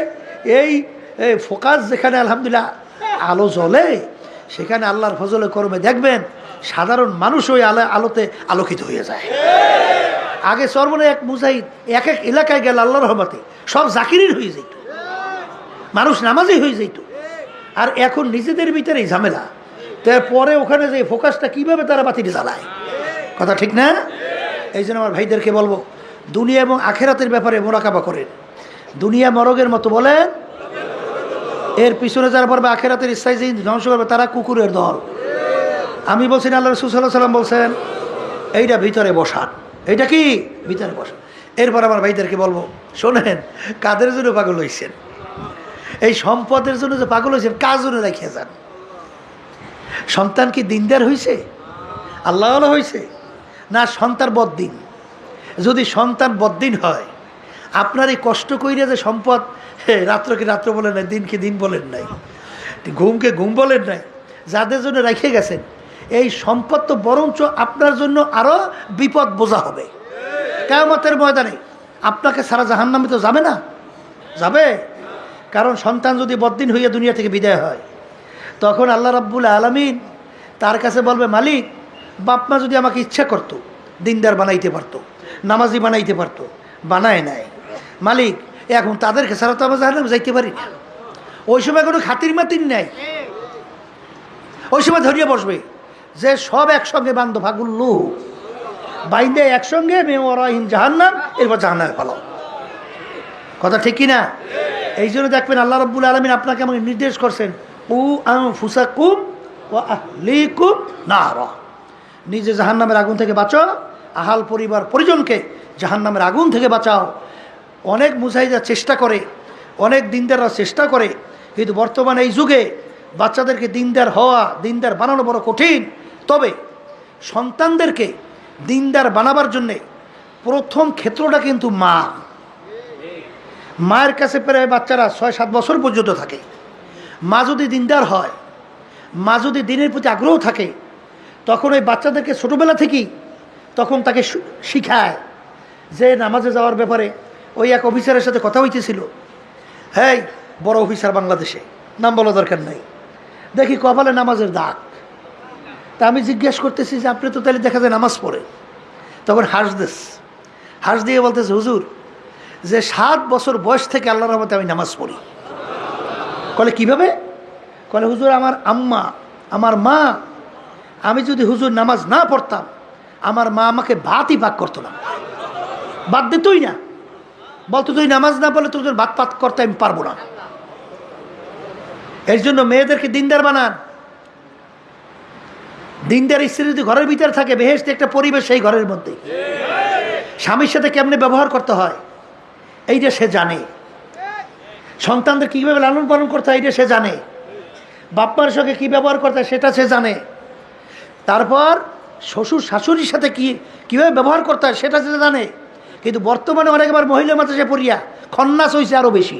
এই ফোকাস, যেখানে আলহামদুলিল্লাহ আলো জ্বলে, সেখানে আল্লাহর ফজলে কর্মে দেখবেন সাধারণ মানুষ ওই আলোতে আলোকিত হয়ে যায়। আগে চরমনে এক মুজাহিদ এক এক এলাকায় গেল আল্লাহর রহমতে সব জাকিরির হয়ে যেত, মানুষ নামাজি হয়ে যেত। আর এখন নিজেদের ভিতরেই ঝামেলা, তারপরে ওখানে যে ফোকাসটা কিভাবে তারা বাতিল জ্বালায়। কথা ঠিক না? এই জন্য আমার ভাইদেরকে বলবো, দুনিয়া এবং আখেরাতের ব্যাপারে মোরাকাবা করেন। দুনিয়া মরগের মতো বলেন, এর পিছনে যারা পড়বে আখেরাতের ইচ্ছায় যে ধ্বংস করবে তারা কুকুরের দল। আমি বলছি না, আল্লাহ রাসূল সাল্লাল্লাহু আলাইহি ওয়াসাল্লাম বলছেন এইটা ভিতরে বসান, এইটা কি ভিতরে বসান। এরপর আমার ভাইদেরকে বলবো, শোনেন, কাদের জন্য পাগল হয়েছেন? এই সম্পদের জন্য যে পাগল হয়েছেন, কার জন্য রেখে যান? সন্তান কি দিনদার হয়েছে, আল্লাহওয়ালা হয়েছে, না সন্তান বদ্দিন? যদি সন্তান বদ্দিন হয়, আপনার এই কষ্ট কইরা যে সম্পদ, রাত্রকে রাত্র বলেন নাই, দিনকে দিন বলেন নাই, ঘুমকে ঘুম বলেন নাই, যাদের জন্য রেখে গেছেন, এই সম্পদ তো বরঞ্চ আপনার জন্য আরও বিপদ বোঝা হবে। কিয়ামতের ময়দানে আপনাকে সারা জাহান্নামে তো যাবে না, যাবে। কারণ সন্তান যদি বদ্দিন হইয়া দুনিয়া থেকে বিদায় হয়, তখন আল্লাহ রাব্বুল আলামিন তার কাছে বলবে, মালিক, বাপমা যদি আমাকে ইচ্ছা করতো দিনদার বানাইতে পারতো, নামাজি বানাইতে পারতো, বানায় নাই। মালিক, এখন তাদেরকে ছাড়া তো আমরা জাহান্নামে যাইতে পারি না। ওই সময় কোনো খাতির মাতির নাই। ওই সময় ধরিয়ে বসবে যে সব একসঙ্গে বান্ধব ফাগুল্লু বাইন্দে একসঙ্গে মেওয়ারাহিন জাহান্নাম, এরপর জাহান্নামে পালাও। কথা ঠিক কিনা? এই জন্য দেখবেন আল্লাহ রাব্বুল আলামিন আপনাকে আমাকে নির্দেশ করছেন, উ আনফুসাকুম ওয়া আহলিকুম নারা, নিজে জাহান্নামের আগুন থেকে বাঁচাও, আহাল পরিবার পরিজনকে জাহান্নামের আগুন থেকে বাঁচাও। অনেক মুজাহিদরা চেষ্টা করে, অনেক দিনদাররা চেষ্টা করে, কিন্তু বর্তমানে এই যুগে বাচ্চাদেরকে দিনদার হওয়া, দিনদার বানানো বড় কঠিন। তবে সন্তানদেরকে দিনদার বানাবার জন্যে প্রথম ক্ষেত্রটা কিন্তু মা। মায়ের কাছে প্রায় বাচ্চারা 6-7 বছর পর্যন্ত থাকে। মা যদি দিনদার হয়, মা যদি দিনের প্রতি আগ্রহ থাকে, তখন ওই বাচ্চাদেরকে ছোটোবেলা থেকেই তখন তাকে শিখায় যে নামাজে যাওয়ার ব্যাপারে। ওই এক অফিসারের সাথে কথা হইতেছিল, হ্যাঁ, বড় অফিসার বাংলাদেশে, নাম বলা দরকার নাই, দেখি কপালে নামাজের দাগ। তা আমি জিজ্ঞেস করতেছি যে আপনি তো তাহলে দেখা যায় নামাজ পড়ে। তখন হাঁস দিয়ে বলতেছে, হুজুর, যে 7 বছর বয়স থেকে আল্লাহর রহমতে আমি নামাজ পড়ি। কলে কিভাবে? কলে হুজুর, আমার আম্মা, আমার মা, আমি যদি হুজুর নামাজ না পড়তাম, আমার মা আমাকে ভাতই পাক করতো না, ভাত দিতই না। বলতো তুই নামাজ না পড়লে তোর ভাত পাক করতে আমি পারবো না। এর জন্য মেয়েদেরকে দিনদার বানান। দিনদার স্ত্রী যদি ঘরের ভিতরে থাকে, বেহেশতে একটা পরিবেশ সেই ঘরের মধ্যে। স্বামীর সাথে কেমনে ব্যবহার করতে হয় এইটা সে জানে, সন্তানদের কীভাবে লালন পালন করতে হয় এইটা সে জানে, বাপ্পার সঙ্গে কী ব্যবহার করতে হয় সেটা সে জানে, তারপর শ্বশুর শাশুড়ির সাথে কীভাবে ব্যবহার করতে হয় সেটা সে জানে। কিন্তু বর্তমানে অনেকবার মহিলা মাদ্রাসায় পড়িয়া খন্নাস হয়েছে আরও বেশি।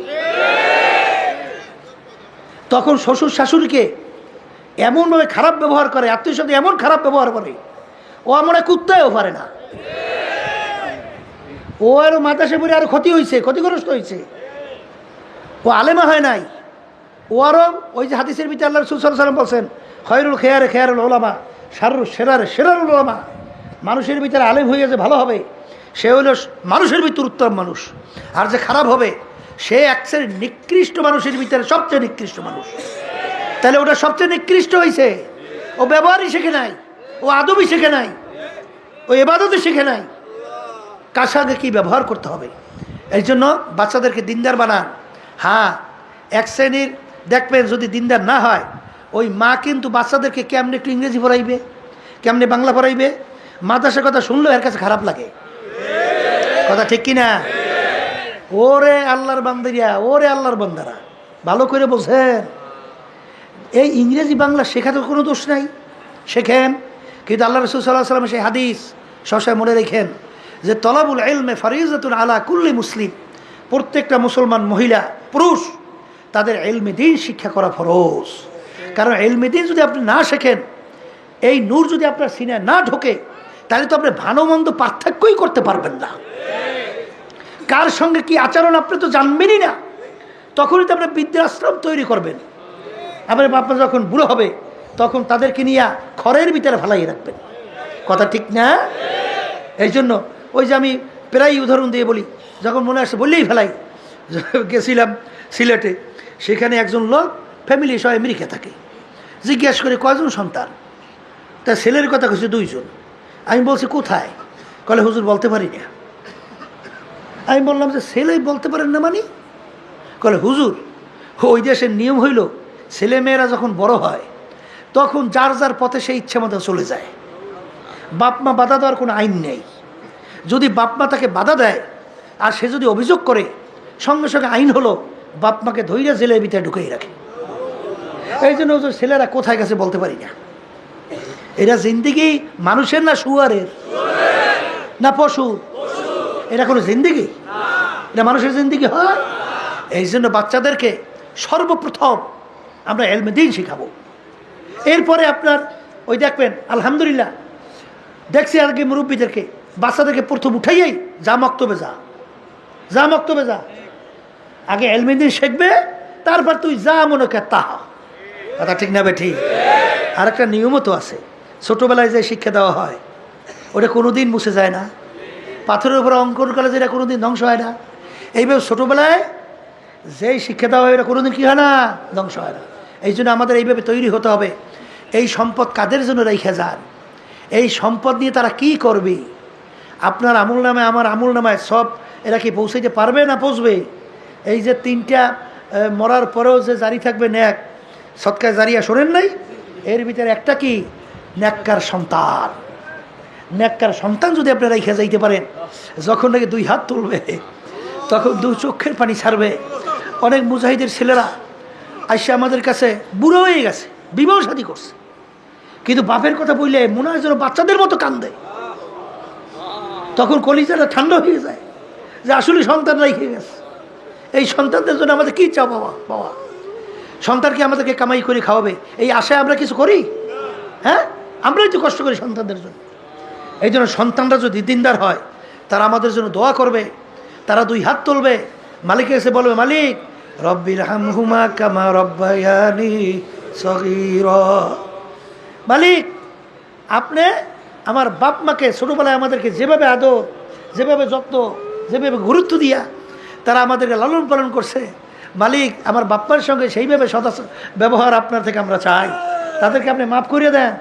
তখন শ্বশুর শাশুড়িকে এমনভাবে খারাপ ব্যবহার করে, আত্মীয় সাথে এমন খারাপ ব্যবহার করে, ও আমরা কুত্তায়ও পারে না। ও আরও মাদ্রাসায় পড়ে আরও ক্ষতিগ্রস্ত হয়েছে। ও আলেমা হয় নাই, ও আরও ওই যে হাদিসের ভিতরে আল্লাহ রাসূল সাল্লাল্লাহু আলাইহি ওয়াসাল্লাম বলছেন, খয়রুল খেয়ারুল উলামা, শাররুল শেরারুল উলামা। মানুষের ভিতরে আলেম হয়ে যে ভালো হবে, সে হইল মানুষের ভিতর উত্তম মানুষ। আর যে খারাপ হবে, সে এক শ্রেণীর নিকৃষ্ট মানুষের ভিতরে সবচেয়ে নিকৃষ্ট মানুষ। তাহলে ওটা সবচেয়ে নিকৃষ্ট হয়েছে। ও ব্যবহারই শেখে নাই, ও আদবই শেখে নাই, ও ইবাদতই শেখে নাই, কার সঙ্গে কী ব্যবহার করতে হবে। এই জন্য বাচ্চাদেরকে দিনদার বানান। হ্যাঁ, এক শ্রেণীর দেখবেন যদি দিনদার না হয়, ওই মা কিন্তু বাচ্চাদেরকে কেমনে একটু ইংরেজি পড়াইবে, কেমনে বাংলা পড়াইবে, মাদ্রাসার কথা শুনলেও এর কাছে খারাপ লাগে। কথা ঠিক কিনা? ওরে আল্লাহর বান্দারিয়া, ওরে আল্লাহর বান্দারা, ভালো করে বোঝেন, এই ইংরেজি বাংলা শেখাতে কোনো দোষ নাই, শেখেন। কিন্তু আল্লাহ রাসূল সাল্লাল্লাহু আলাইহি ওয়াসাল্লাম সেই হাদিস সবসময় মনে রেখেন যে তলাবুল ইলমে ফারিজাতুন আলা কুল্লি মুসলিম, প্রত্যেকটা মুসলমান মহিলা পুরুষ তাদের ইলমে দ্বীন শিক্ষা করা ফরজ। কারণ ইলমে দ্বীন যদি আপনি না শেখেন, এই নূর যদি আপনার সিনায় না ঢোকে, তাহলে তো আপনি ভালো মন্দ পার্থক্যই করতে পারবেন না। কার সঙ্গে কি আচরণ আপনি তো জানবেনই না, তখনই তো আপনি বৃদ্ধাশ্রম তৈরি করবেন। আবার বাবা যখন বুড়ো হবে, তখন তাদেরকে নিয়ে খড়ের ভিতরে ফেলাই রাখবেন। কথা ঠিক না? এই জন্য ওই যে আমি প্রায় উদাহরণ দিয়ে বলি, যখন মনে আসে বললেই ফেলাই। গেছিলাম সিলেটে, সেখানে একজন লোক ফ্যামিলি সব আমেরিকা থাকে। জিজ্ঞেস করে কয়জন সন্তান, তা ছেলের কথা কইছে 2 জন। আমি বলছি কোথায়? কলে হুজুর বলতে পারি না। আমি বললাম যে ছেলেই বলতে পারেন না মানে? কলে হুজুর ওই দেশের নিয়ম হইল ছেলেমেয়েরা যখন বড় হয় তখন যার যার পথে সে ইচ্ছে মতো চলে যায়। বাপ মা বাধা দেওয়ার কোনো আইন নেই। যদি বাপ মা তাকে বাধা দেয় আর সে যদি অভিযোগ করে, সঙ্গে সঙ্গে আইন হলো বাপ মাকে ধৈর্য জেলের ভিতরে ঢুকিয়ে রাখে। এই জন্য ছেলেরা কোথায় গেছে বলতে পারি না। এরা জিন্দিগি মানুষের না শুয়ারের না পশুর? এটা কোনো জিন্দিগি? এটা মানুষের জিন্দিগি হয়? এই জন্য বাচ্চাদেরকে সর্বপ্রথম আমরা ইলমে দ্বীন শিখাবো। এরপরে আপনার ওই দেখবেন আলহামদুলিল্লাহ দেখছি আগে মুরব্বীদেরকে বাচ্চাদেরকে প্রথম উঠাইয়াই যা মক্তবে যা মক্তবে যা, আগে ইলমে দ্বীন শিখবে, তারপর তুই যা মনে কর তাহা। কথা ঠিক না বেঠিক? আর একটা নিয়মও তো আছে, ছোটোবেলায় যে শিক্ষা দেওয়া হয় ওটা কোনোদিন মুছে যায় না। পাথরের উপরে অঙ্কন করলে যেটা কোনোদিন ধ্বংস হয় না, এইভাবে ছোটোবেলায় যেই শিক্ষা দেওয়া হয় এটা কোনোদিন কী হয় না, ধ্বংস হয় না। এই জন্য আমাদের এইভাবে তৈরি হতে হবে। এই সম্পদ কাদের জন্য রেখে যান? এই সম্পদ নিয়ে তারা কি করবে? আপনার আমুল নামে আমার আমুল নামায় সব এরা কি পৌঁছাইতে পারবে না পৌঁছবে? এই যে তিনটা মরার পরেও যে জারি থাকবে ন্যাক, সৎকায় জারিয়া শোনেন নাই? এর ভিতরে একটা কি, ন্যাক্কার সন্তান। ন্যাক্কার সন্তান যদি আপনারা রেখে যাইতে পারেন, যখন নাকি দুই হাত তুলবে তখন দু চোখের পানি ছাড়বে। অনেক মুজাহিদের ছেলেরা আইসা আমাদের কাছে বুড়ো হয়ে গেছে, বিবাহ শাদী করছে, কিন্তু বাপের কথা বললে মনে হয় যেন বাচ্চাদের মতো কান্দে। তখন কলিজাটা ঠান্ডা হয়ে যায় যে আসলে সন্তান রেখে গেছে। এই সন্তানদের জন্য আমাদের কী চাও বাবা? সন্তানকে আমাদেরকে কামাই করে খাওয়াবে, এই আশায় আমরা কিছু করি? হ্যাঁ, আমরাই তো কষ্ট করি সন্তানদের জন্য। এই জন্য সন্তানরা যদি দিনদার হয় তারা আমাদের জন্য দোয়া করবে, তারা দুই হাত তুলবে, মালিকের কাছে বলবে, মালিক রব্বির হামহুমা কামা রব্বায়ানি সগীরা। মালিক আপনি আমার বাপ মাকে ছোটোবেলায় আমাদেরকে যেভাবে আদর, যেভাবে যত্ন, যেভাবে গুরুত্ব দিয়া তারা আমাদেরকে লালন পালন করছে, মালিক আমার বাপ্পার সঙ্গে সেইভাবে ব্যবহার আপনার থেকে আমরা চাই, তাদেরকে আপনি মাফ করিয়ে দেন।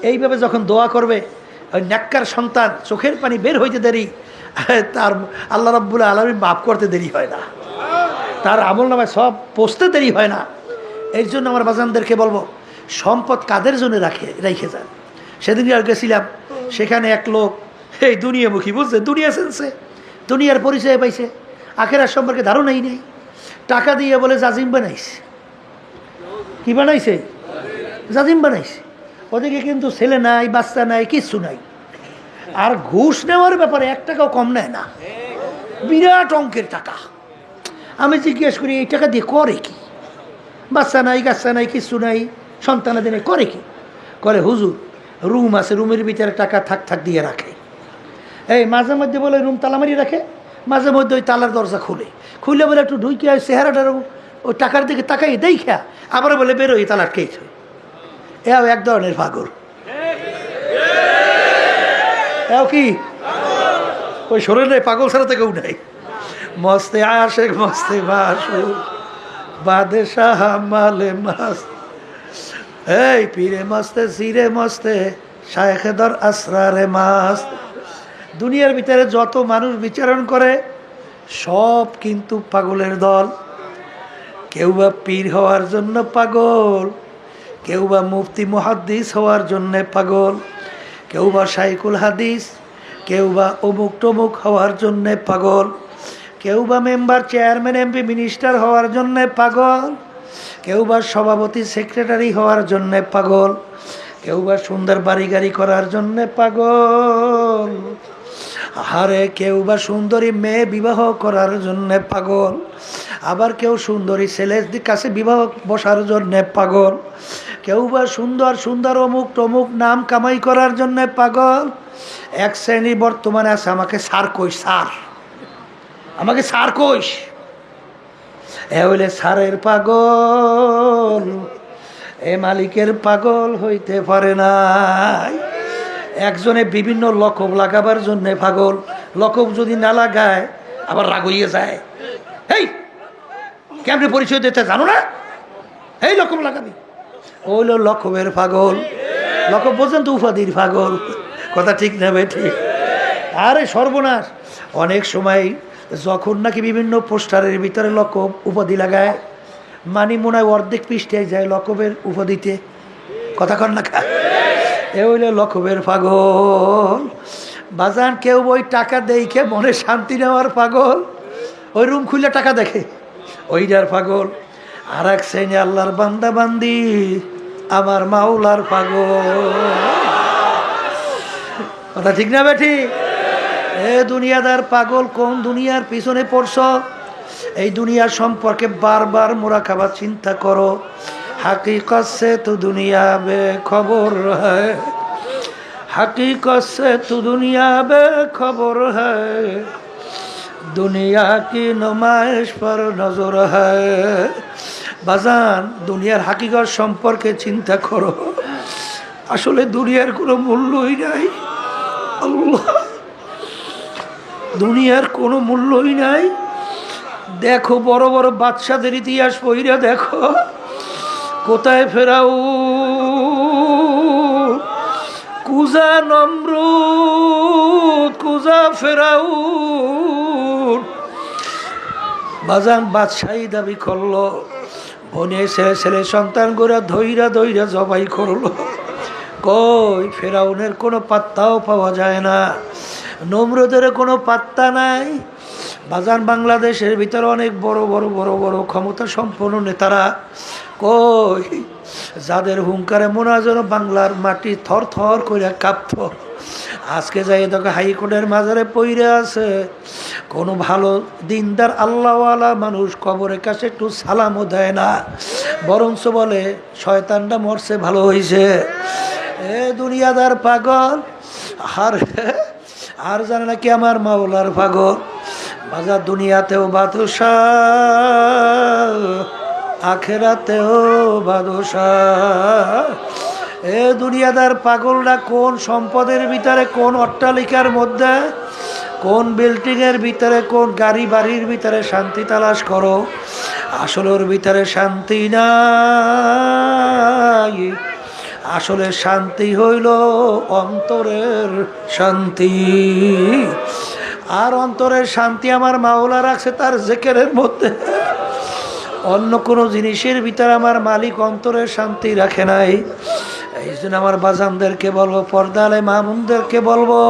এইভাবে যখন দোয়া করবে, ওই ন্যাক্কার সন্তান চোখের পানি বের হইতে দেরি, তার আল্লাহ রাব্বুল আলামিন মাফ করতে দেরি হয় না, তার আমল নামায় সব পৌঁছতে দেরি হয় না। এর জন্য আমার বাজানদেরকে বলবো, সম্পদ কাদের জন্য রেখে যান। সেদিন আর গেছিলাম, সেখানে এক লোক এই দুনিয়ামুখী, বুঝছে, দুনিয়া সেন্সে, দুনিয়ার পরিচয় পাইছে, আখেরার সম্পর্কে ধারণাই নেই। টাকা দিয়ে বলে জাজিম বানাইছে। কি বানাইছে? জাজিম বানাইছে। ওদিকে কিন্তু ছেলে নাই, বাচ্চা নাই, কিচ্ছু নাই। আর ঘুষ নেওয়ার ব্যাপারে 1 টাকাও কম নেয় না, বিরাট অঙ্কের টাকা। আমি জিজ্ঞেস করি এই টাকা দিয়ে করে কি? বাচ্চা নাই, গাচ্চা নাই, কিচ্ছু নাই, সন্তানাদের নেই, করে কি? করে হুজুর রুম আছে, রুমের ভিতরে টাকা থাক দিয়ে রাখে। এই মাঝে মধ্যে বলে রুম তালা মারি রাখে, মাঝে মধ্যে ওই তালার দরজা খুলে বলে একটু ঢুকে হয় চেহারাটার ওই টাকার দিকে তাকাই দেখা আবার বলে বেরোই তালা আটকেইছে। এও এক ধরনের পাগল। এও কি ওই শরীরে পাগল ছাড়া তো কেউ নাই। মস্তে আশেক মস্তে মাসুর বাদশাহ মালে মাস্ত, এই পীরে মস্তে সিরে মস্তে শায়েখে দর আসরারে মাস্ত। দুনিয়ার ভিতরে যত মানুষ বিচারণ করে সব কিন্তু পাগলের দল। কেউ বা পীর হওয়ার জন্য পাগল, কেউ বা মুফতি মুহাদ্দিস হওয়ার জন্যে পাগল, কেউ বা শাইখুল হাদিস, কেউ বা অমুক টমুক হওয়ার জন্যে পাগল, কেউ বা মেম্বার, চেয়ারম্যান, এমপি, মিনিস্টার হওয়ার জন্যে পাগল, কেউ বা সভাপতি, সেক্রেটারি হওয়ার জন্যে পাগল, কেউ বা সুন্দর বাড়ি গাড়ি করার জন্যে পাগল, আরে কেউ বা সুন্দরী মেয়ে বিবাহ করার জন্যে পাগল, আবার কেউ সুন্দরী ছেলের কাছে বিবাহ বসার জন্যে পাগল, কেউ বা সুন্দর সুন্দর অমুক টমুক নাম কামাই করার জন্যে পাগল। এক শ্রেণী বর্তমানে আছে, আমাকে স্যার কইস, স্যার আমাকে স্যার কইস, এ হইলে স্যারের পাগল, এ মালিকের পাগল হইতে পারে নাই। একজনে বিভিন্ন লকব লাগাবার জন্যে পাগল, লকব যদি না লাগায় আবার রাগ হইয়ে যায়। এই কেমনে পরিচয় দিতে জানো না, এই লকব লাগাবি, ওইল লকবের পাগল। লকব বোঝেন তো, উপাধির পাগল। কথা ঠিক না ভাই? ঠিক। আরে সর্বনাশ, অনেক সময় যখন নাকি বিভিন্ন পোস্টারের ভিতরে লকব উপাধি লাগায়, মানি মনে হয় অর্ধেক পৃষ্ঠায় যায় লকবের উপাধিতে, কথা কন না খা, এ হইলে লকবের পাগল। বাজান কেউ ওই টাকা দেখে মনে শান্তি নেওয়ার পাগল, ওই রুম খুলে টাকা দেখে ওইটার পাগল। আর এক শ্রেণী আল্লাহর বান্দা বান্দি আমার মাওলার পাগল, কথা ঠিক না বেঠি? এ দুনিয়াদার পাগল, কোন দুনিয়ার পিছনে পড়ছ? এই দুনিয়া সম্পর্কে বারবার মুরাকাবা চিন্তা করো। हकीकत से तो दुनिया बेखबर है, हकीकत से तो दुनिया बेखबर है, दुनिया की नुमाइश पर नजर है। বাজান দুনিয়ার হাকিকত সম্পর্কে চিন্তা করো, আসলে দুনিয়ার কোনো মূল্যই নাই। আল্লাহ, দুনিয়ার কোনো মূল্যই নাই। দেখো বড় বড় বাদশাদের ইতিহাস পড়িয়া দেখো, কোথায় ফেরাউন, কুজা নমরুদ, কুজা ফেরাউন। বাজান বাদশাহী দাবি করলো, বনে ছেলে ছেলে সন্তান গোরা ধৈরা ধৈরা জবাই করলো। কই ফেরাউনের কোনো পাত্তাও পাওয়া যায় না, নমরুদের কোনো পাত্তা নাই। বাজান বাংলাদেশের ভিতরে অনেক বড় বড় বড় বড় ক্ষমতা সম্পন্ন নেতারা কই, যাদের হুঙ্কারে মনে হয় যেন বাংলার মাটি থর থর করে কাঁপত, আজকে যাই দেখো হাইকোর্টের মাজারে পইরে আছে। কোনো ভালো দিনদার আল্লাহওয়ালা মানুষ কবরের কাছে একটু সালামও দেয় না, বরঞ্চ বলে শয়তানটা মরছে ভালো হয়েছে। এ দুনিয়াদার পাগল, আর জানে নাকি আমার মাওলার পাগল। বাজার দুনিয়াতেও বাদশাহ, আখেরাতেও বাদশাহ। এ দুনিয়াদার পাগলরা কোন সম্পদের ভিতরে, কোন অট্টালিকার মধ্যে, কোন বিল্ডিংয়ের ভিতরে, কোন গাড়ি বাড়ির ভিতরে শান্তি তালাশ করো, আসলে ওর ভিতরে শান্তি নাই। আসলে শান্তি হইল অন্তরের শান্তি, আর অন্তরের শান্তি আমার মাওলা রাখছে তার জিকিরের মধ্যে। অন্য কোনো জিনিসের ভিতরে আমার মালিক অন্তরের শান্তি রাখে নাই। এই জন্য আমার বাজানদেরকে বলবো, পর্দালে মামুনদেরকে বলবো,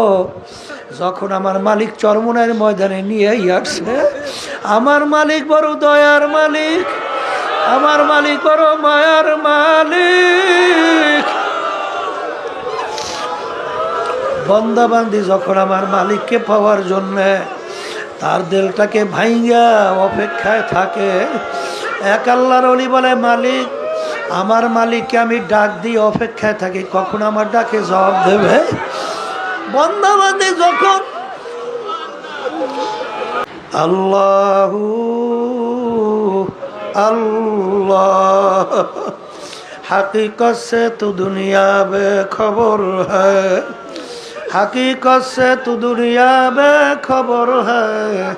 যখন আমার মালিক চরমনের ময়দানে নিয়ে আসছে, আমার মালিক বড় দয়ার মালিক, আমার মালিক বড় মায়ার মালিক। বন্দাবান্দি যখন আমার মালিককে পাওয়ার জন্য তার দিলটাকে ভাঙ্গা অপেক্ষায় থাকে, এক আল্লাহর ওলি বলে, মালিক, আমার মালিককে আমি ডাক দিয়ে অপেক্ষায় থাকি কখন আমার ডাকে জবাব দেবে। বন্দাবান্দি যখন আল্লাহু अल्लाह हकीकत से तो दुनिया बेखबर है, हकीकत से तो दुनिया बेखबर है,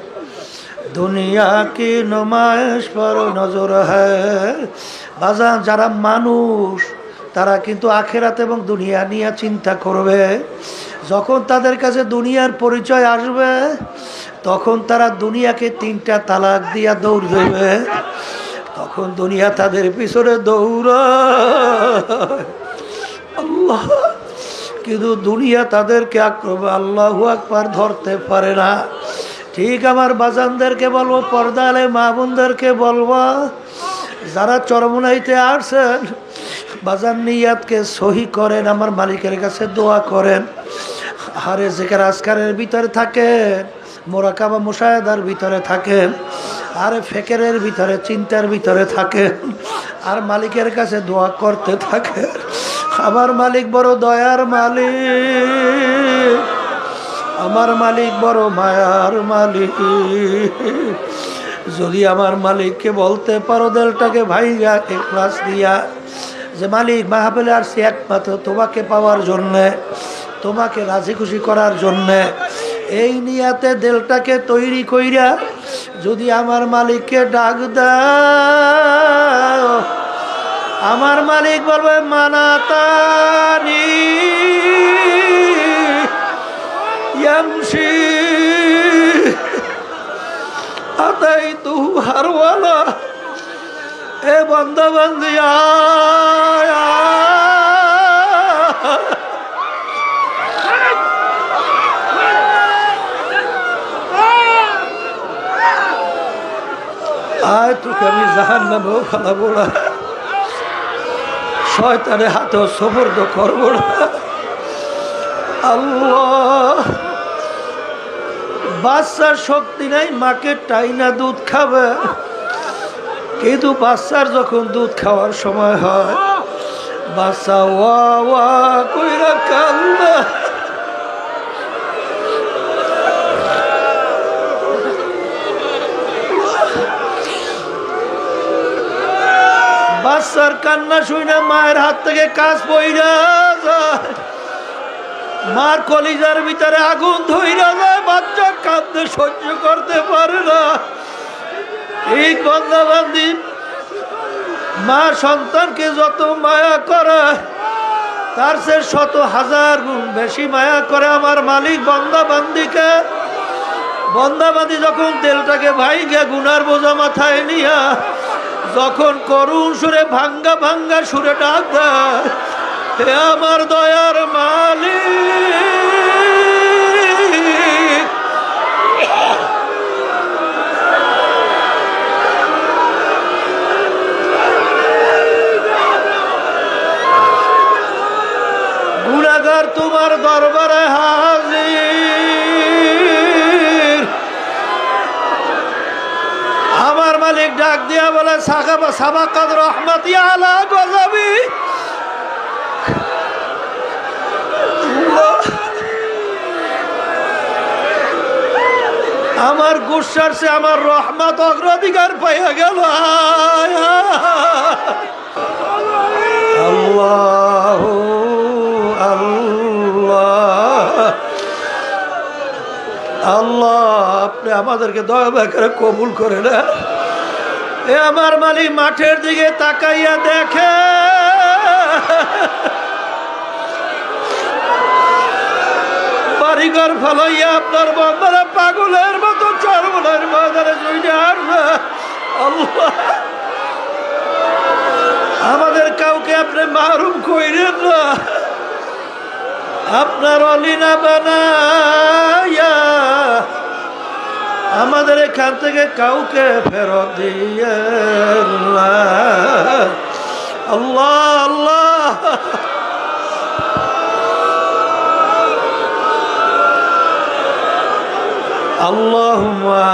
दुनिया की नुमाइश पर नजर है। বাজান যারা মানুষ তারা কিন্তু আখিরাত এবং দুনিয়া নিয়ে চিন্তা করবে। যখন তাদের কাছে দুনিয়ার পরিচয় আসবে তখন তারা দুনিয়াকে তিনটা তালাক দিয়া দৌড় দেবে, তখন দুনিয়া তাদের পিছনে দৌড়ায়। আল্লাহ, কিন্তু দুনিয়া তাদেরকে আক্রমণ আল্লাহু আকবার ধরতে পারে না। ঠিক আমার বাজানদেরকে বলবো, পর্দালে মা বোনদেরকে বলবো, যারা চরমনাইতে আসছেন বাজান নিয়াতকে সহি করেন, আমার মালিকের কাছে দোয়া করেন। আরে জিকির আজকারের ভিতরে থাকেন, মোরাকাবা মুশাহাদার ভিতরে থাকেন, আর ফিকিরের ভিতরে চিন্তার ভিতরে থাকেন, আর মালিকের কাছে দোয়া করতে থাকেন। আমার মালিক বড় দয়ার মালিক, আমার মালিক বড় মায়ার মালিক। যদি আমার মালিককে বলতে পারো দিলটাকে ভাইয়া ইখলাস দিয়া, যে মালিক মাহফিলে আসছি একমাত্র তোমাকে পাওয়ার জন্যে, তোমাকে রাজি খুশি করার জন্যে, এই নিয়াতে দিলটাকে তৈরি কইরা যদি আমার মালিককে ডাক দাও, আমার মালিক বলবে মানাতানি ইয়ামশি আতাইতু হারওয়ালা। এ বান্দা বান্দি আয়, তোকে আমি জাহান্নামেও ফেলাবো না, শয়তানের হাতেও সবর্দ করবো না। আল্লাহ, বাচ্চার শক্তি নাই, মাকে টাইনা দুধ খাবে, কিন্তু বাচ্চার যখন দুধ খাওয়ার সময় হয়, বাচ্চা ওয়া ওয়া কইরা কান্দে। বাচ্চার কান্না শুনে মায়ের হাত থেকে কাজ পইরা যায়, মার কলিজার ভিতরে আগুন ধইরা যায়, বাচ্চা কাঁদতে সহ্য করতে পারে না। এই বান্দা বান্দি মা সন্তানকে যত মায়া করে, তার সে শত হাজার গুণ বেশি মায়া করে আমার মালিক বান্দা বান্দিকে। বান্দা বান্দি যখন তেলটাকে ভাইগা গুনার বোঝা মাথায় নিয়া যখন করুণ সুরে ভাঙ্গা ভাঙ্গা সুরে ডাক দেয়, হে আমার দয়ার মালিক, গুনাহগার তোমার দরবারে হাজির। আমার মালিক ডাক দিয়া বলে, সাবাকাত রহমতি আলা গযাবি। আমার গুসার সে আমার রহমত অগ্রাধিকার পাইয়া গেল। আল্লাহ আল্লাহ আল্লাহ, আপনি আমাদেরকে দয়া করে কবুল করে না। এ আমার মালিক মাঠের দিকে তাকাইয়া দেখে, বাড়িঘর ফলাইয়া আপনার বন্ধরা পাগলের মতো চরমনের ময়দানে জুইনে আসবে। আল্লাহ, আমাদের কাউকে আপনি মাহরুম কইরেন না, আপনার অলিনা বানাইয়া আমাদের এখান থেকে কাউকে ফেরত দিয়েন না। আল্লাহ আল্লাহ, আল্লাহুম্মা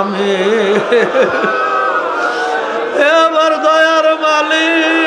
আমিন। এ আমার দয়ার মালিক,